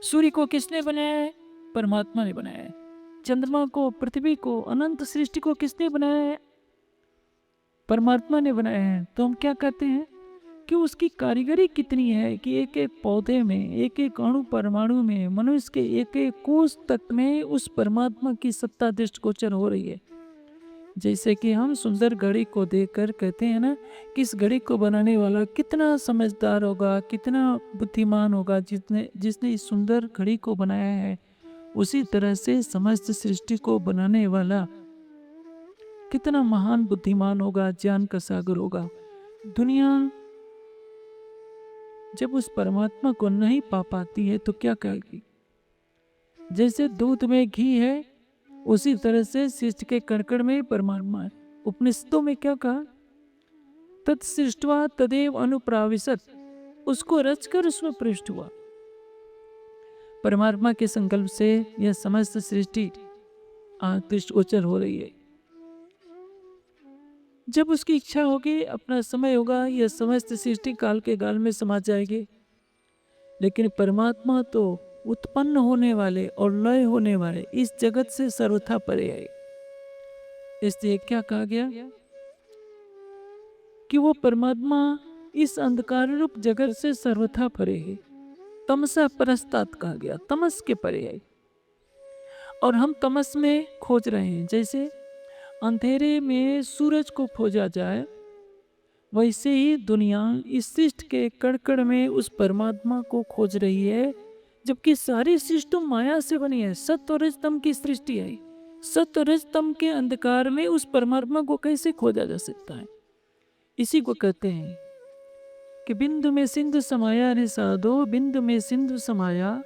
सूर्य को किसने बनाया है? परमात्मा ने बनाया है। चंद्रमा को, पृथ्वी को, अनंत सृष्टि को किसने बनाया है? परमात्मा ने बनाया है। तो हम क्या कहते हैं कि उसकी कारीगरी कितनी है कि एक एक पौधे में, एक एक अणु परमाणु में, मनुष्य के एक एक कोष तक में उस परमात्मा की सत्ता दृष्टिगोचर हो रही है। जैसे कि हम सुंदर घड़ी को देखकर कहते हैं ना कि इस घड़ी को बनाने वाला कितना समझदार होगा, कितना बुद्धिमान होगा जिसने इस सुंदर घड़ी को बनाया है। उसी तरह से समस्त सृष्टि को बनाने वाला कितना महान बुद्धिमान होगा, ज्ञान का सागर होगा। दुनिया जब उस परमात्मा को नहीं पा पाती है तो क्या कहेगी? जैसे दूध में घी है उसी तरह से सृष्टि के कण में परमात्मा है। उपनिषदों में क्या कहा? तत्सृष्ट्वा तदेव अनुप्राविशत, उसको रचकर उसमें प्रविष्ट हुआ। परमात्मा के संकल्प से यह समस्त सृष्टि दृष्टिगोचर हो रही है। जब उसकी इच्छा होगी, अपना समय होगा, यह समस्त सृष्टि काल के गाल में समा जाएगी। लेकिन परमात्मा तो उत्पन्न होने वाले और लय होने वाले इस जगत से सर्वथा परे है। इसलिए क्या कहा गया कि वो परमात्मा इस अंधकार रूप जगत से सर्वथा परे है। तमसा परस्तात कहा गया, तमस के परे है। और हम तमस में खोज रहे हैं। जैसे अंधेरे में सूरज को खोजा जाए, वैसे ही दुनिया इस सृष्टि के कण में उस परमात्मा को खोज रही है। जबकि सारी सृष्टि माया से बनी है, सत्य और रजतम की सृष्टि है। सत्य और रजतम के अंधकार में उस परमात्मा को कैसे खोजा जा सकता है? इसी को कहते हैं कि बिंदु में सिंधु समाया रे साधो, बिंदु में सिंधु समाया,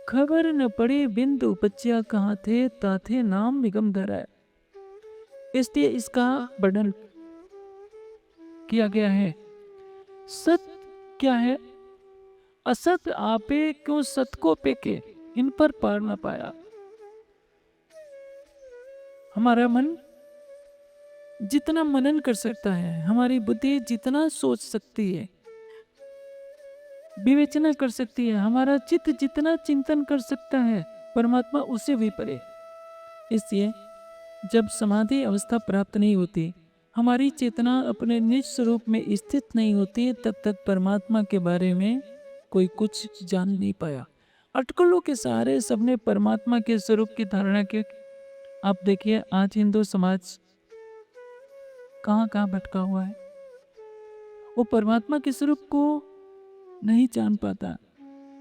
खबर न पड़े बिंदु उपज्या कहाँ थे, ताथे नाम निगम धरा। इसलिए इसका वर्णन किया गया है। सत्य क्या है? असत आपे क्यों सत को पेके, इन पर पार न पाया। हमारा मन जितना मनन कर सकता है, हमारी बुद्धि जितना सोच सकती है, विवेचना कर सकती है, हमारा चित्त जितना चिंतन कर सकता है, परमात्मा उससे भी परे। इसलिए जब समाधि अवस्था प्राप्त नहीं होती, हमारी चेतना अपने निज स्वरूप में स्थित नहीं होती, तब तक परमात्मा के बारे में कोई कुछ जान नहीं पाया। अटकलों के सहारे सबने परमात्मा के स्वरूप की धारणा की। आप देखिए आज हिंदू समाज कहाँ कहाँ भटका हुआ है। वो परमात्मा के स्वरूप को नहीं जान पाता,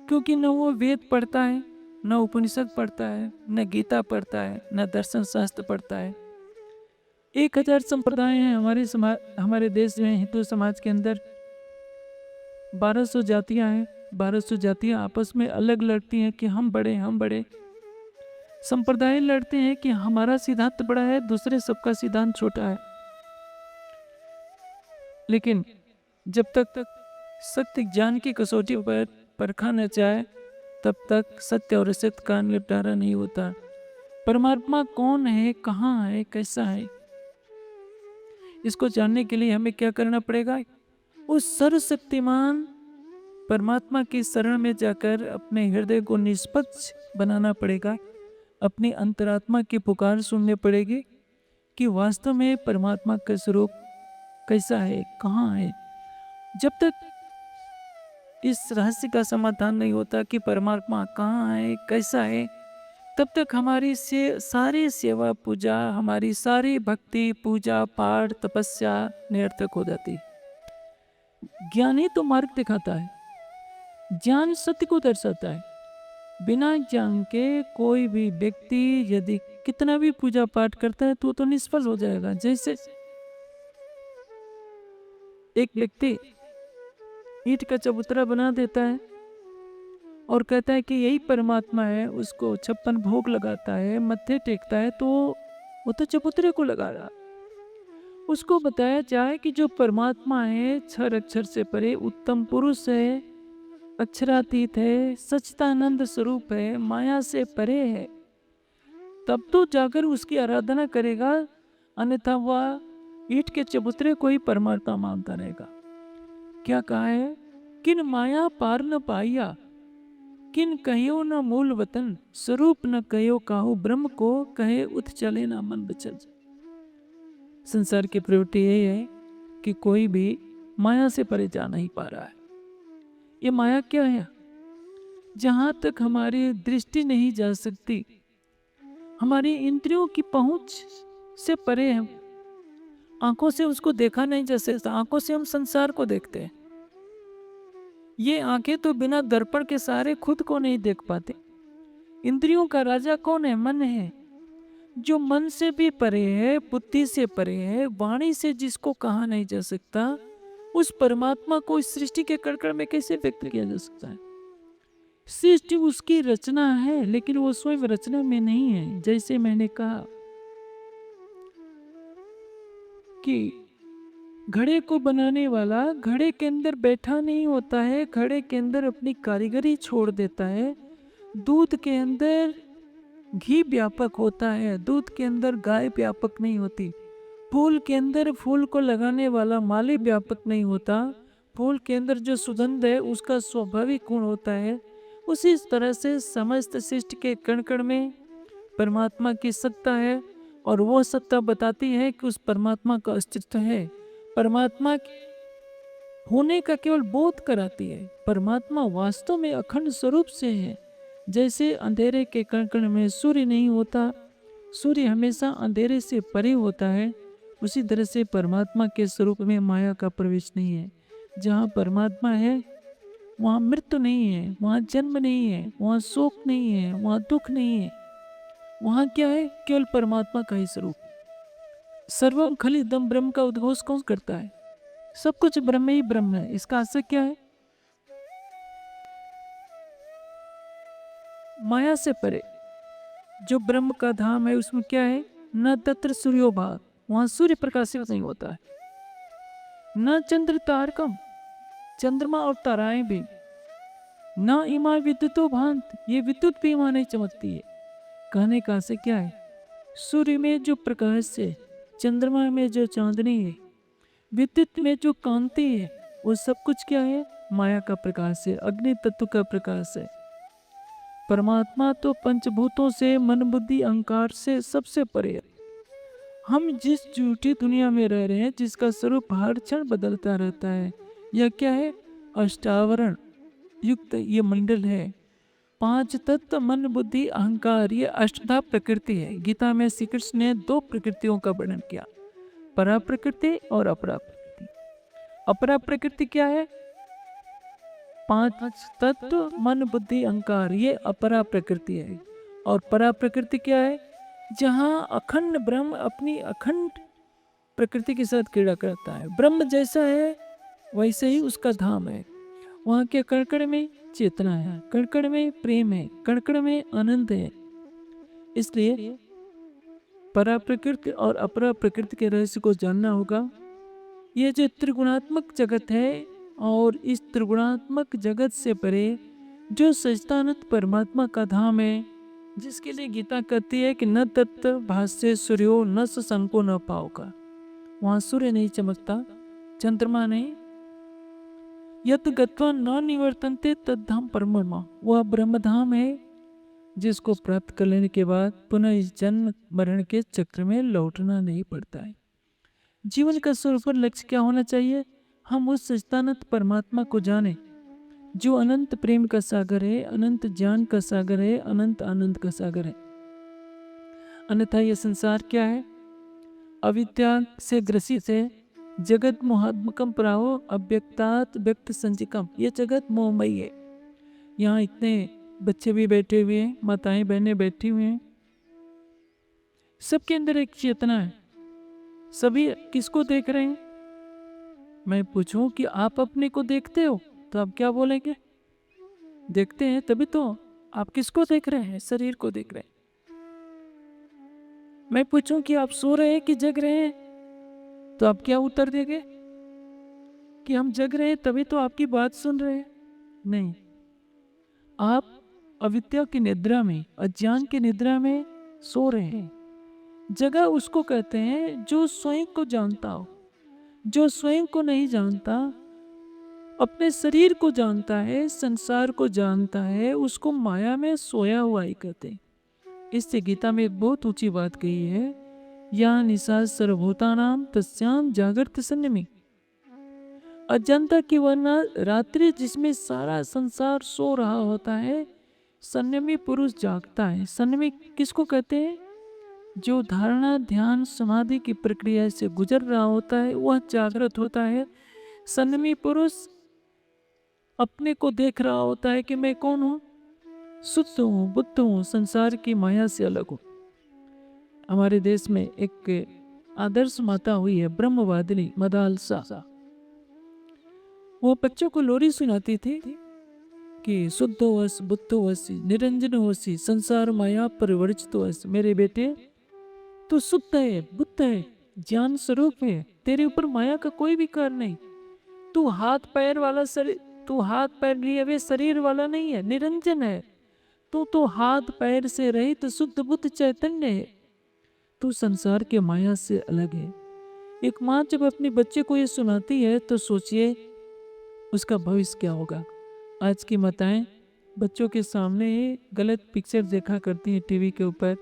क्योंकि न वो वेद पढ़ता है, न उपनिषद पढ़ता है, न गीता पढ़ता है, न दर्शन शास्त्र पढ़ता है। 1000 संप्रदाय हैं हमारे देश में। हिंदू समाज के अंदर 1200 जातियां हैं। 1200 जातियां आपस में अलग लड़ती हैं कि हम बड़े। संप्रदाय लड़ते हैं कि हमारा सिद्धांत बड़ा है, दूसरे सबका सिद्धांत छोटा है। लेकिन जब तक सत्य ज्ञान की कसौटी पर परखा न जाए, तब तक सत्य और असत्य का निपटारा नहीं होता। परमात्मा कौन है, कहाँ है, कैसा है, इसको जानने के लिए हमें क्या करना पड़ेगा? उस सर्वशक्तिमान परमात्मा की शरण में जाकर अपने हृदय को निष्पक्ष बनाना पड़ेगा। अपनी अंतरात्मा की पुकार सुननी पड़ेगी कि वास्तव में परमात्मा का स्वरूप कैसा है, कहाँ है। जब तक इस रहस्य का समाधान नहीं होता कि परमात्मा कहाँ है, कैसा है, तब तक हमारी सारी सेवा पूजा, हमारी सारी भक्ति पूजा पाठ तपस्या निरर्थक हो जाती। ज्ञान ही तो मार्ग दिखाता है, ज्ञान सत्य को दर्शाता है। बिना ज्ञान के कोई भी व्यक्ति यदि कितना भी पूजा पाठ करता है तो निष्फल हो जाएगा। जैसे एक व्यक्ति ईंट का चबूतरा बना देता है और कहता है कि यही परमात्मा है, उसको 56 भोग लगाता है, मत्थे टेकता है, तो वो तो चबूतरे को लगा रहा। उसको बताया जाए कि जो परमात्मा है, क्षर अक्षर से परे उत्तम पुरुष है, अक्षरातीत है, सच्चिदानंद स्वरूप है, माया से परे है, तब तो जाकर उसकी आराधना करेगा। अन्यथा वह ईंट के चबूतरे को ही परमात्मा मानता रहेगा। क्या कहा है? किन माया पार न पाइया, किन कहियो न मूल वतन, स्वरूप न कहियो काहू ब्रह्म को, कहे उठ चले ना मन बचल। संसार की प्रवृत्ति यही है कि कोई भी माया से परे जा नहीं पा रहा है। ये माया क्या है? जहां तक हमारी दृष्टि नहीं जा सकती, हमारी इंद्रियों की पहुंच से परे है। आंखों से उसको देखा नहीं जा सकता। आंखों से हम संसार को देखते हैं। ये आंखें तो बिना दर्पण के सहारे खुद को नहीं देख पाते। इंद्रियों का राजा कौन है? मन है, जो मन से भी परे है, बुद्धि से परे है, वाणी से जिसको कहा नहीं जा सकता, उस परमात्मा को इस सृष्टि के कण में कैसे व्यक्त किया जा सकता है? सृष्टि उसकी रचना है, लेकिन वो स्वयं रचना में नहीं है। जैसे मैंने कहा कि घड़े को बनाने वाला घड़े के अंदर बैठा नहीं होता है, घड़े के अंदर अपनी कारीगरी छोड़ देता है। दूध के अंदर घी व्यापक होता है, दूध के अंदर गाय व्यापक नहीं होती। फूल के अंदर फूल को लगाने वाला माली व्यापक नहीं होता। फूल के अंदर जो सुगंध है उसका स्वाभाविक गुण होता है। उसी तरह से समस्त सृष्टि के कण कण में परमात्मा की सत्ता है, और वो सत्ता बताती है कि उस परमात्मा का अस्तित्व है। परमात्मा होने का केवल बोध कराती है। परमात्मा वास्तव में अखंड स्वरूप से है। जैसे अंधेरे के कण कण में सूर्य नहीं होता, सूर्य हमेशा अंधेरे से परे होता है, उसी तरह से परमात्मा के स्वरूप में माया का प्रवेश नहीं है। जहाँ परमात्मा है वहाँ मृत्यु नहीं है, वहाँ जन्म नहीं है, वहाँ शोक नहीं है, वहाँ दुख नहीं है। वहाँ क्या है? केवल परमात्मा का ही स्वरूप। सर्वम खलिदम ब्रह्म का उद्घोष कौन करता है? सब कुछ ब्रह्म ही ब्रह्म है। इसका आशय क्या है? माया से परे जो ब्रह्म का धाम है उसमें क्या है? न तत्र सूर्योभात, वहां सूर्य प्रकाशित नहीं होता है। न चंद्र तारकम, चंद्रमा और ताराएं भी। न इमा विद्युतो भांत, ये विद्युत भी वहां नहीं चमकती है। कहने का आशय क्या है? सूर्य में जो प्रकाश है, चंद्रमा में जो चांदनी है, विद्युत में जो कांति है, वो सब कुछ क्या है? माया का प्रकाश है, अग्नि तत्व का प्रकाश है। परमात्मा तो पंचभूतों से, मन बुद्धि अहंकार से सबसे परे है। हम जिस झूठी दुनिया में रह रहे हैं, जिसका स्वरूप हर क्षण बदलता रहता है, यह क्या है? अष्टावरण युक्त ये मंडल है। 5 तत्व मन बुद्धि अहंकार, ये अष्टधा प्रकृति है। गीता में श्री कृष्ण ने 2 प्रकृतियों का वर्णन किया, परा प्रकृति और अपरा प्रकृति। अपरा प्रकृति क्या है? 5 तत्व मन बुद्धि अहंकार, ये अपरा प्रकृति है। और परा प्रकृति क्या है? जहाँ अखंड ब्रह्म अपनी अखंड प्रकृति के साथ क्रीड़ा करता है। ब्रह्म जैसा है वैसे ही उसका धाम है। वहाँ के कण में चेतना है, कण में प्रेम है, कण में आनंद है। इसलिए परा प्रकृति और अपरा प्रकृति के रहस्य को जानना होगा। ये जो त्रिगुणात्मक जगत है, और इस त्रिगुणात्मक जगत से परे जो सच्चिदानंद परमात्मा का धाम है, जिसके लिए गीता कहती है कि न तत्व भाष्य सूर्यो न संको न पाओगा। वहाँ सूर्य नहीं चमकता, चंद्रमा नहीं। यत गत्वा न निवर्तन्ते तद्धाम परममा, वह ब्रह्मधाम है जिसको प्राप्त कर लेने के बाद पुनः इस जन्म मरण के चक्र में लौटना नहीं पड़ता है। जीवन का स्वरूप लक्ष्य क्या होना चाहिए? हम उस सच्चिदानंद परमात्मा को जाने जो अनंत प्रेम का सागर है, अनंत ज्ञान का सागर है, अनंत आनंद का सागर है। अन्यथा यह संसार क्या है? अविद्या से ग्रसित है। जगत मोहात्मकम प्राहो अव्यक्तात् व्यक्त संचिकम, ये जगत मोहमयी है। यहाँ इतने बच्चे भी बैठे हुए हैं, माताएं बहनें बैठी हुई हैं, सबके अंदर एक चेतना है। सभी किसको देख रहे हैं? मैं पूछूं कि आप अपने को देखते हो तो आप क्या बोलेंगे? देखते हैं तभी तो। आप किसको देख रहे हैं? शरीर को देख रहे हैं। मैं पूछूं कि आप सो रहे हैं कि जग रहे हैं, तो आप क्या उत्तर देंगे? कि हम जग रहे हैं तभी तो आपकी बात सुन रहे हैं। नहीं, आप अविद्या की निद्रा में, अज्ञान की निद्रा में सो रहे हैं। जगह उसको कहते हैं जो स्वयं को जानता हो। जो स्वयं को नहीं जानता, अपने शरीर को जानता है, संसार को जानता है, उसको माया में सोया हुआ ही कहते हैं। इससे गीता में एक बहुत ऊंची बात कही है, या निशा सर्वभूतानाम तस्याम जागृत संयमी। अजंता की वरना रात्रि जिसमें सारा संसार सो रहा होता है, संयमी पुरुष जागता है। संयमी किसको कहते हैं? जो धारणा ध्यान समाधि की प्रक्रिया से गुजर रहा होता है वह जागृत होता है। संयमी पुरुष अपने को देख रहा होता है कि मैं कौन हूँ, शुद्ध हूँ, बुद्ध हूँ, संसार की माया से अलग हूँ। हमारे देश में एक आदर्श माता हुई है, ब्रह्मवादिनी मदालसा। वो बच्चों को लोरी सुनाती थी। कि शुद्धोवस बुद्धोवसी निरंजनोवसी संसार माया परिवर्जितोवसी। मेरे बेटे तू शुद्ध है, बुद्ध है, ज्ञान स्वरूप है, तेरे ऊपर माया का कोई भी कार्य नहीं। तू हाथ पैर वाला शरीर, तू हाथ पैर लिए हुए शरीर वाला नहीं है, निरंजन है। तू तो हाथ पैर से रहित शुद्ध बुद्ध चैतन्य है। तू संसार के माया से अलग है। एक माँ जब अपने बच्चे को ये सुनाती है तो सोचिए उसका भविष्य क्या होगा। आज की माताएं बच्चों के सामने गलत पिक्चर देखा करती हैं टीवी के ऊपर,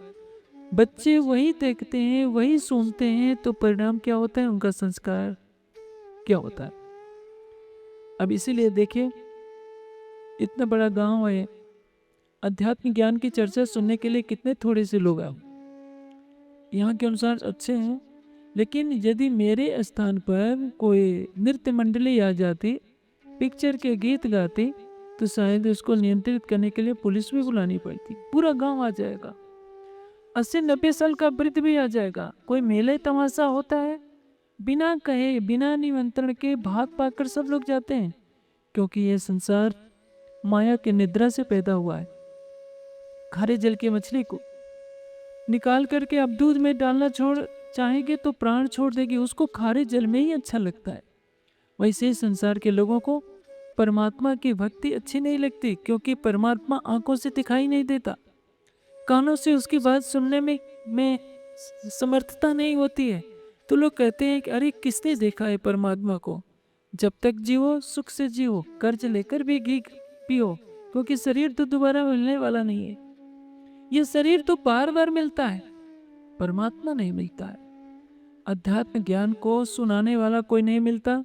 बच्चे वही देखते हैं, वही सुनते हैं, तो परिणाम क्या होता है, उनका संस्कार क्या होता है। अब इसीलिए देखिए इतना बड़ा गांव है, अध्यात्म ज्ञान की चर्चा सुनने के लिए कितने थोड़े से लोग आए। यहाँ के अनुसार अच्छे हैं, लेकिन यदि मेरे स्थान पर कोई नृत्य मंडली आ जाती, पिक्चर के गीत गाती, तो शायद उसको नियंत्रित करने के लिए पुलिस भी बुलानी पड़ती। पूरा गांव आ जाएगा, 80-90 साल का वृद्ध भी आ जाएगा। कोई मेले तमाशा होता है, बिना कहे बिना निमंत्रण के भाग पाकर सब लोग जाते हैं, क्योंकि यह संसार माया के निद्रा से पैदा हुआ है। खारे जल की मछली को निकाल करके अब दूध में डालना छोड़ चाहेंगे तो प्राण छोड़ देगी, उसको खारे जल में ही अच्छा लगता है। वैसे ही संसार के लोगों को परमात्मा की भक्ति अच्छी नहीं लगती, क्योंकि परमात्मा आंखों से दिखाई नहीं देता, कानों से उसकी बात सुनने में समर्थता नहीं होती है। तो लोग कहते हैं कि अरे किसने देखा है परमात्मा को। जब तक जियो सुख से जियो, कर्ज लेकर भी घी पियो, क्योंकि शरीर तो दोबारा मिलने वाला नहीं है। यह शरीर तो बार बार मिलता है, परमात्मा नहीं मिलता है। अध्यात्म ज्ञान को सुनाने वाला कोई नहीं मिलता,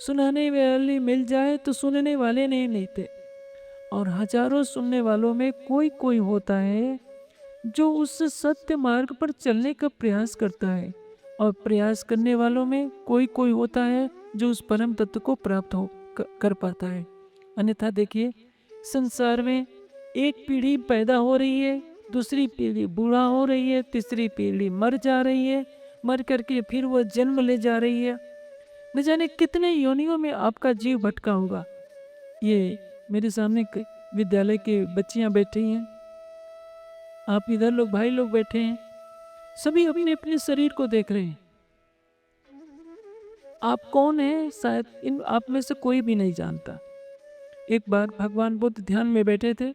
सुनाने वाले मिल जाए तो सुनने वाले नहीं मिलते। और हजारों सुनने वालों में कोई कोई होता है जो उस सत्य मार्ग पर चलने का प्रयास करता है, और प्रयास करने वालों में कोई कोई होता है जो उस परम तत्व को प्राप्त कर पाता है। अन्यथा देखिए संसार में एक पीढ़ी पैदा हो रही है, दूसरी पीढ़ी बूढ़ा हो रही है, तीसरी पीढ़ी मर जा रही है, मर करके फिर वो जन्म ले जा रही है। न जाने कितने योनियों में आपका जीव भटका होगा। ये मेरे सामने विद्यालय के बच्चियां बैठी हैं, आप इधर लोग भाई लोग बैठे हैं, सभी अपने अपने शरीर को देख रहे हैं। आप कौन हैं शायद इन आप में से कोई भी नहीं जानता। एक बार भगवान बुद्ध ध्यान में बैठे थे,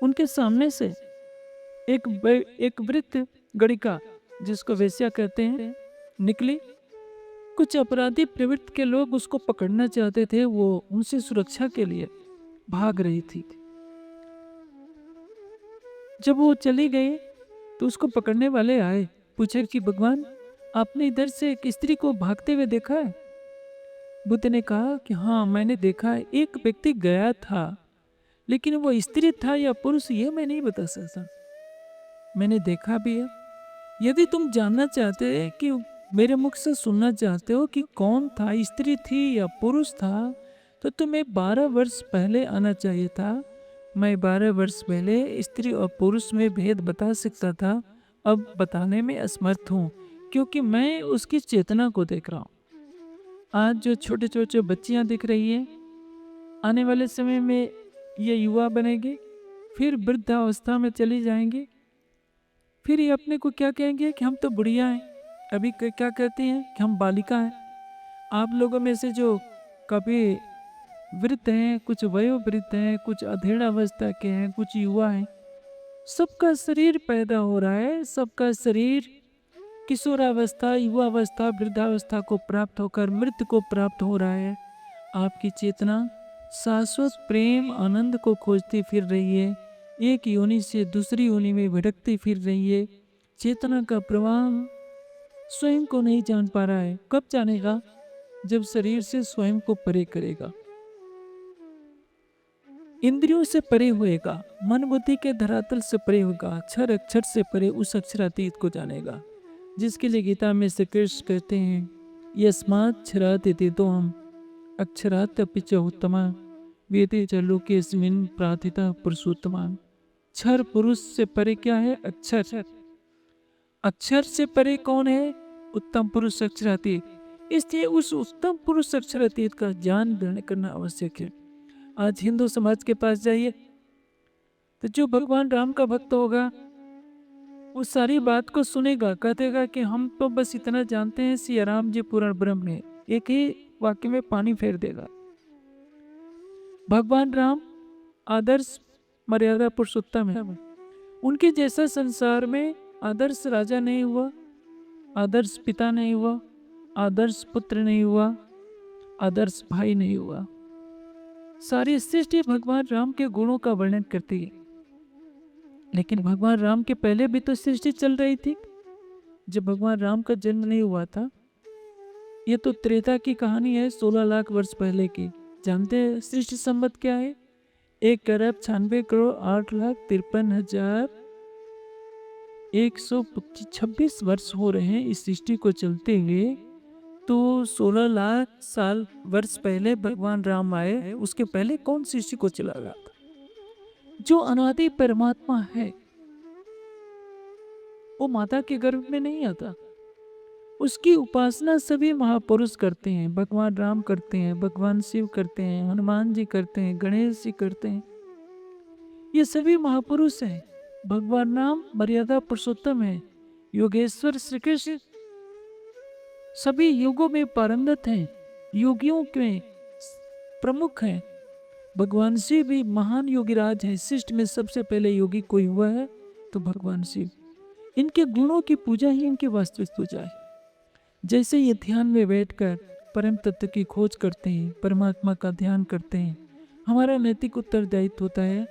उनके सामने से एक वृद्ध गणिका, जिसको वेश्या कहते हैं, निकली। कुछ अपराधी प्रवृत्ति के लोग उसको पकड़ना चाहते थे, वो उनसे सुरक्षा के लिए भाग रही थी। जब वो चली गई तो उसको पकड़ने वाले आए, पूछे कि भगवान आपने इधर से एक स्त्री को भागते हुए देखा है। बुद्ध ने कहा कि हाँ मैंने देखा है, एक व्यक्ति गया था, लेकिन वो स्त्री था या पुरुष ये मैं नहीं बता सकता, मैंने देखा भी है। यदि तुम जानना चाहते हैं कि मेरे मुख से सुनना चाहते हो कि कौन था, स्त्री थी या पुरुष था, तो तुम्हें 12 वर्ष पहले आना चाहिए था। मैं 12 वर्ष पहले स्त्री और पुरुष में भेद बता सकता था, अब बताने में असमर्थ हूँ, क्योंकि मैं उसकी चेतना को देख रहा हूँ। आज जो छोटे छोटे बच्चियाँ दिख रही हैं, आने वाले समय में ये युवा बनेंगे, फिर वृद्धावस्था में चली जाएंगी, फिर ये अपने को क्या कहेंगे कि हम तो बुढ़िया हैं। अभी क्या कहते हैं कि हम बालिका हैं। आप लोगों में से जो कभी वृद्ध हैं, कुछ वयोवृद्ध हैं, कुछ अधेड़ावस्था के हैं, कुछ युवा हैं, सबका शरीर पैदा हो रहा है, सबका शरीर किशोरावस्था, युवावस्था, वृद्धावस्था को प्राप्त होकर मृत्यु को प्राप्त हो रहा है। आपकी चेतना शाश्वत प्रेम आनंद को खोजती फिर रही है, एक योनि से दूसरी योनि में भटकती फिर रही है। चेतना का प्रवाह स्वयं को नहीं जान पा रहा है। कब जानेगा? जब शरीर से स्वयं को परे करेगा, इंद्रियों से परे होएगा, मन बुद्धि के धरातल से परे होगा, अक्षर अक्षर से परे उस अक्षरातीत को जानेगा, जिसके लिए गीता में श्री कृष्ण कहते हैं यस्मात् क्षरात् इति हम अक्षरात् अपि च उत्तमा वेदे च लोकेस्मिन् प्रार्थिता पुरुषोत्तमा। क्षर पुरुष से परे क्या है? अक्षर। अक्षर से परे कौन है? उत्तम पुरुष अक्षरातीत। इसलिए उस उत्तम पुरुष अक्षरातीत का ज्ञान ग्रहण करना आवश्यक है। आज हिंदू समाज के पास जाइए तो जो भगवान राम का भक्त होगा वो सारी बात को सुनेगा, कहेगा कि हम तो बस इतना जानते हैं सिया राम जी पूर्ण ब्रह्म है, एक ही वाक्य में पानी फेर देगा। भगवान राम आदर्श मर्यादा पुरुषोत्तम है, उनके जैसा संसार में आदर्श राजा नहीं हुआ, आदर्श पिता नहीं हुआ, आदर्श पुत्र नहीं हुआ, आदर्श भाई नहीं हुआ। सारी सृष्टि भगवान राम के गुणों का वर्णन करती है, लेकिन भगवान राम के पहले भी तो सृष्टि चल रही थी। जब भगवान राम का जन्म नहीं हुआ था, ये तो त्रेता की कहानी है, 16 लाख वर्ष पहले की। जानते हैं सृष्टि संबत क्या है? 1,96,53,126 वर्ष हो रहे हैं इस सृष्टि को चलते हुए। तो 16 लाख साल वर्ष पहले भगवान राम आए, उसके पहले कौन सृष्टि को चला रहा था? जो अनादि परमात्मा है वो माता के गर्भ में नहीं आता। उसकी उपासना सभी महापुरुष करते हैं, भगवान राम करते हैं, भगवान शिव करते हैं, हनुमान जी करते हैं, गणेश जी करते हैं। ये सभी महापुरुष हैं। भगवान राम मर्यादा पुरुषोत्तम है, योगेश्वर श्री कृष्ण सभी योगों में पारंगत हैं, योगियों के प्रमुख हैं। भगवान शिव भी महान योगीराज हैं। सृष्टि में सबसे पहले योगी कोई हुआ है तो भगवान शिव। इनके गुणों की पूजा ही इनकी वास्तविक पूजा है। जैसे ये ध्यान में बैठकर परम तत्व की खोज करते हैं, परमात्मा का ध्यान करते हैं, हमारा नैतिक उत्तरदायित्व होता है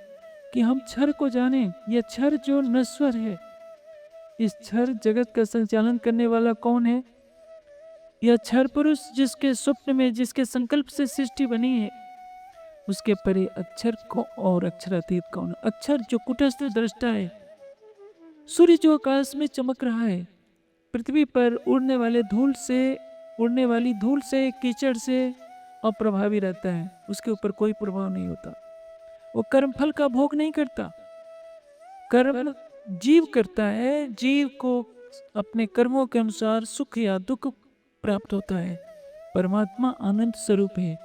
कि हम क्षर को जानें। यह क्षर जो नश्वर है, इस क्षर जगत का संचालन करने वाला कौन है? यह क्षर पुरुष जिसके स्वप्न में, जिसके संकल्प से सृष्टि बनी है, उसके परे अक्षर को और अक्षरातीत कौन? अक्षर जो कुटस्थ दृष्टा है, सूर्य जो आकाश में चमक रहा है, पृथ्वी पर उड़ने वाली धूल से, कीचड़ से अप्रभावी रहता है, उसके ऊपर कोई प्रभाव नहीं होता। वो कर्म फल का भोग नहीं करता, कर्म जीव करता है। जीव को अपने कर्मों के अनुसार सुख या दुख प्राप्त होता है। परमात्मा आनंद स्वरूप है।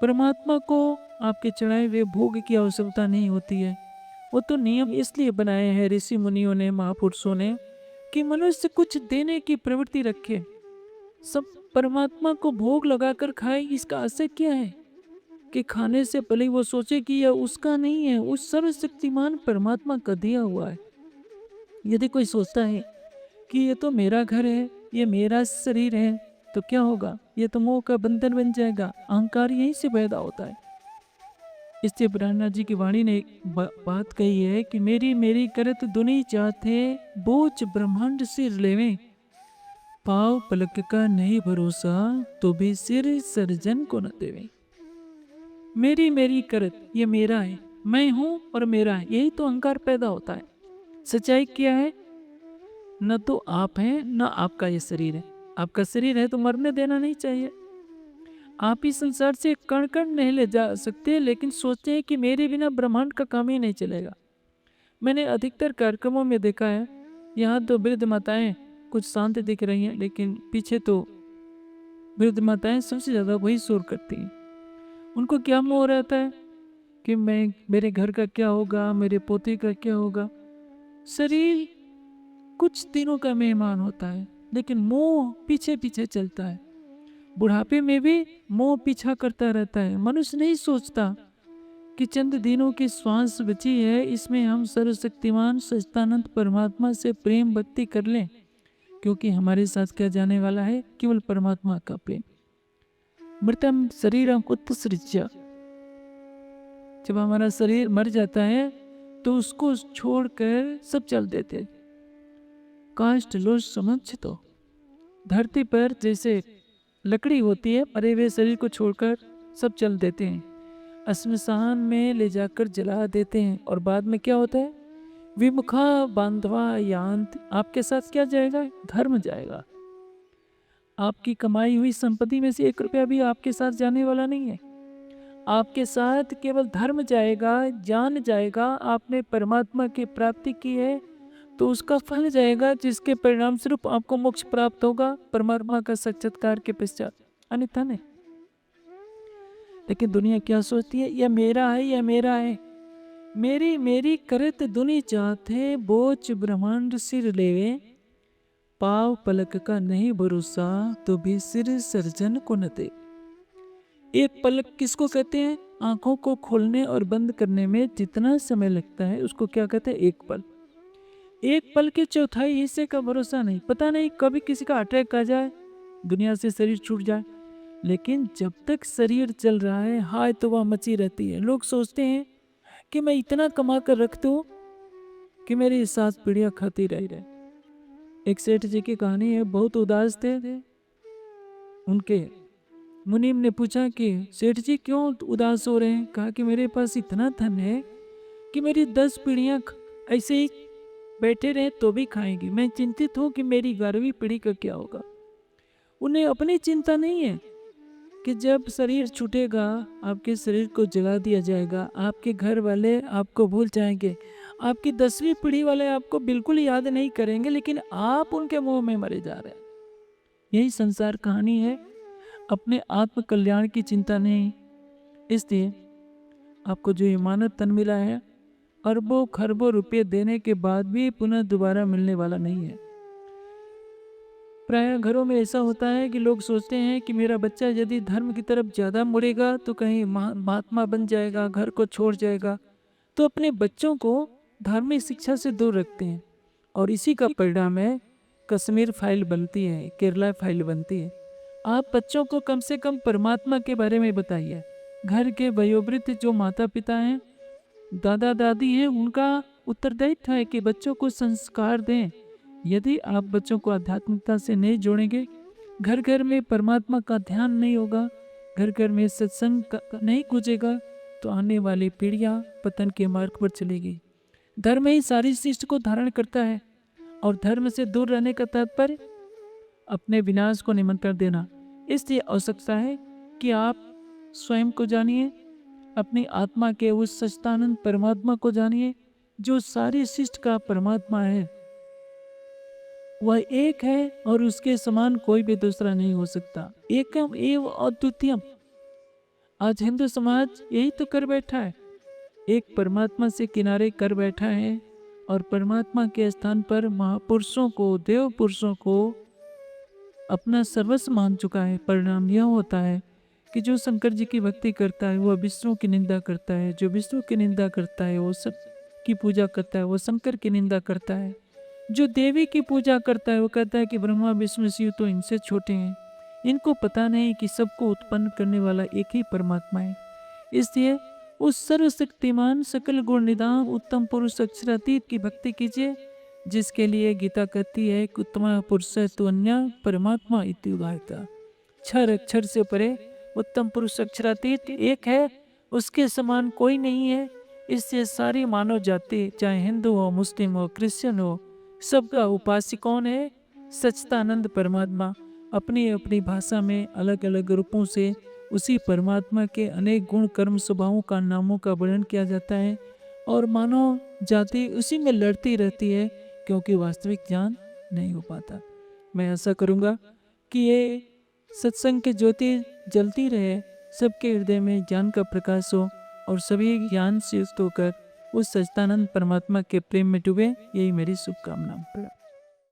परमात्मा को आपके चढ़ाए हुए भोग की आवश्यकता नहीं होती है। वो तो नियम इसलिए बनाए हैं ऋषि मुनियों ने, महापुरुषों ने, कि मनुष्य कुछ देने की प्रवृत्ति रखे। सब परमात्मा को भोग लगाकर खाए, इसका आशय क्या है कि खाने से पहले वो सोचे कि यह उसका नहीं है, उस सर्वशक्तिमान परमात्मा का दिया हुआ है। यदि कोई सोचता है कि ये तो मेरा घर है, ये मेरा शरीर है, तो क्या होगा? ये तो मोह का बंधन बन जाएगा। अहंकार यहीं से पैदा होता है। इसलिए ब्रह्मनाथ जी की वाणी ने एक बात कही है कि मेरी मेरी करत दुनी चाहते, बोझ ब्रह्मांड सिर लेवे, पाव पलक का नहीं भरोसा, तो भी सिर सर्जन को न देवे। मेरी मेरी करत, ये मेरा है, मैं हूं और मेरा है, यही तो अहंकार पैदा होता है। सच्चाई क्या है? न तो आप हैं न आपका ये शरीर है। आपका शरीर है तो मरने देना नहीं चाहिए। आप इस संसार से कण कण नहीं ले जा सकते, लेकिन सोचते हैं कि मेरे बिना ब्रह्मांड का काम ही नहीं चलेगा। मैंने अधिकतर कार्यक्रमों में देखा है, यहाँ तो वृद्ध माताएं कुछ शांत दिख रही हैं, लेकिन पीछे तो वृद्ध माताएं सबसे ज़्यादा वही शोर करती हैं। उनको क्या मोह रहता है कि मेरे घर का क्या होगा, मेरे पोते का क्या होगा। शरीर कुछ दिनों का मेहमान होता है, लेकिन मोह पीछे पीछे चलता है। बुढ़ापे में भी मोह पीछा करता रहता है। मनुष्य नहीं सोचता कि चंद दिनों की श्वास बची है, इसमें हम सर्वशक्तिमान सच्चिदानंद परमात्मा से प्रेम भक्ति कर लें, क्योंकि हमारे साथ क्या जाने वाला है? केवल परमात्मा का प्रेम। मृतम शरीरम उत्सृज्य, जब हमारा शरीर मर जाता है तो उसको छोड़कर सब चल देते। काष्ठ लोष समझ, तो धरती पर जैसे लकड़ी होती है, मरे हुए शरीर को छोड़कर सब चल देते हैं, श्मशान में ले जाकर जला देते हैं। और बाद में क्या होता है? विमुखा बांधवा यांत, आपके साथ क्या जाएगा? धर्म जाएगा। आपकी कमाई हुई संपत्ति में से 1 रुपया भी आपके साथ जाने वाला नहीं है। आपके साथ केवल धर्म जाएगा, ज्ञान जाएगा। आपने परमात्मा की प्राप्ति की है तो उसका फल जाएगा, जिसके परिणाम स्वरूप आपको मोक्ष प्राप्त होगा परमात्मा का साक्षात्कार के पश्चात, अन्यथा नहीं। लेकिन दुनिया क्या सोचती है, यह मेरा है, यह मेरा है, मेरी मेरी करत दुनि चाहते, बोझ ब्रह्मांड सिर लेवे, पाव पलक का नहीं भरोसा, तो भी सिर सर्जन को न दे। एक पलक किसको कहते हैं? आंखों को खोलने और बंद करने में जितना समय लगता है उसको क्या कहते हैं? एक पल। एक पल के चौथाई हिस्से का भरोसा नहीं, पता नहीं कभी किसी का अटैक आ जाए, दुनिया से शरीर छूट जाए। लेकिन जब तक शरीर चल रहा है, हाय तो वह मची रहती है। लोग सोचते हैं कि मैं इतना कमा कर रख दूं कि मेरी 7 पीढ़ियां खाती रहे। एक सेठ जी की कहानी है, बहुत उदास थे। उनके मुनीम ने पूछा कि सेठ जी क्यों उदास हो रहे हैं? कहा कि मेरे पास इतना धन है कि मेरी 10 पीढ़ियां ऐसे ही बैठे रहे तो भी खाएंगी। मैं चिंतित हूँ कि मेरी 11वीं पीढ़ी का क्या होगा। उन्हें अपनी चिंता नहीं है कि जब शरीर छूटेगा, आपके शरीर को जला दिया जाएगा, आपके घर वाले आपको भूल जाएंगे, आपकी 10वीं पीढ़ी वाले आपको बिल्कुल याद नहीं करेंगे, लेकिन आप उनके मुंह में मरे जा रहे हैं। यही संसार कहानी है, अपने आत्म कल्याण की चिंता नहीं। इसलिए आपको जो इमानत तन मिला है, अरबों खरबों रुपये देने के बाद भी पुनः दोबारा मिलने वाला नहीं है। प्राय घरों में ऐसा होता है कि लोग सोचते हैं कि मेरा बच्चा यदि धर्म की तरफ ज़्यादा मुड़ेगा तो कहीं महात्मा बन जाएगा, घर को छोड़ जाएगा, तो अपने बच्चों को धार्मिक शिक्षा से दूर रखते हैं। और इसी का परिणाम है कश्मीर फाइल बनती है, केरला फाइल बनती है। आप बच्चों को कम से कम परमात्मा के बारे में बताइए। घर के वयोवृद्ध जो माता पिता हैं, दादा दादी हैं, उनका उत्तरदायित्व है कि बच्चों को संस्कार दें। यदि आप बच्चों को आध्यात्मिकता से नहीं जोड़ेंगे, घर घर में परमात्मा का ध्यान नहीं होगा, घर घर में सत्संग नहीं गूंजेगा, तो आने वाली पीढ़ियां पतन के मार्ग पर चलेगी। धर्म ही सारी सृष्टि को धारण करता है, और धर्म से दूर रहने का तात्पर्य अपने विनाश को निमंत्रण देना। इसलिए आवश्यकता है कि आप स्वयं को जानिए, अपनी आत्मा के उस सच्चिदानंद परमात्मा को जानिए जो सारी सृष्टि का परमात्मा है। वह एक है और उसके समान कोई भी दूसरा नहीं हो सकता। एकम एव अद्वितीयम। आज हिंदू समाज यही तो कर बैठा है, एक परमात्मा से किनारे कर बैठा है और परमात्मा के स्थान पर महापुरुषों को, देव पुरुषों को अपना सर्वस्व मान चुका है। परिणाम यह होता है कि जो शंकर जी की भक्ति करता है वह विष्णु की निंदा करता है, जो विष्णु की निंदा करता है वो सब की पूजा करता है, वो शंकर की निंदा करता है। जो देवी की पूजा करता है वो कहता है कि ब्रह्मा विष्णु शिव तो इनसे छोटे हैं। इनको पता नहीं कि सबको उत्पन्न करने वाला एक ही परमात्मा है। इसलिए उस सर्वशक्तिमान सकल गुण निधान उत्तम पुरुष अक्षरातीत की भक्ति कीजिए, जिसके लिए गीता कहती है कि उत्तम पुरुष तो अन्य परमात्मा इति उदाहरता। क्षर अक्षर से परे उत्तम पुरुष अक्षरातीत एक है, उसके समान कोई नहीं है। इससे सारी मानव जाति, चाहे हिंदू हो, मुस्लिम हो, क्रिश्चियन हो, सबका उपास्य कौन है? सच्चिदानंद परमात्मा। अपनी अपनी भाषा में अलग अलग रूपों से उसी परमात्मा के अनेक गुण कर्म स्वभावों का नामों का वर्णन किया जाता है, और मानव जाति उसी में लड़ती रहती है क्योंकि वास्तविक ज्ञान नहीं हो पाता। मैं ऐसा करूँगा कि ये सत्संग की ज्योति जलती रहे, सबके हृदय में ज्ञान का प्रकाश हो और सभी ज्ञान से युक्त होकर उस सच्चिदानंद परमात्मा के प्रेम में डूबे। यही मेरी शुभकामना।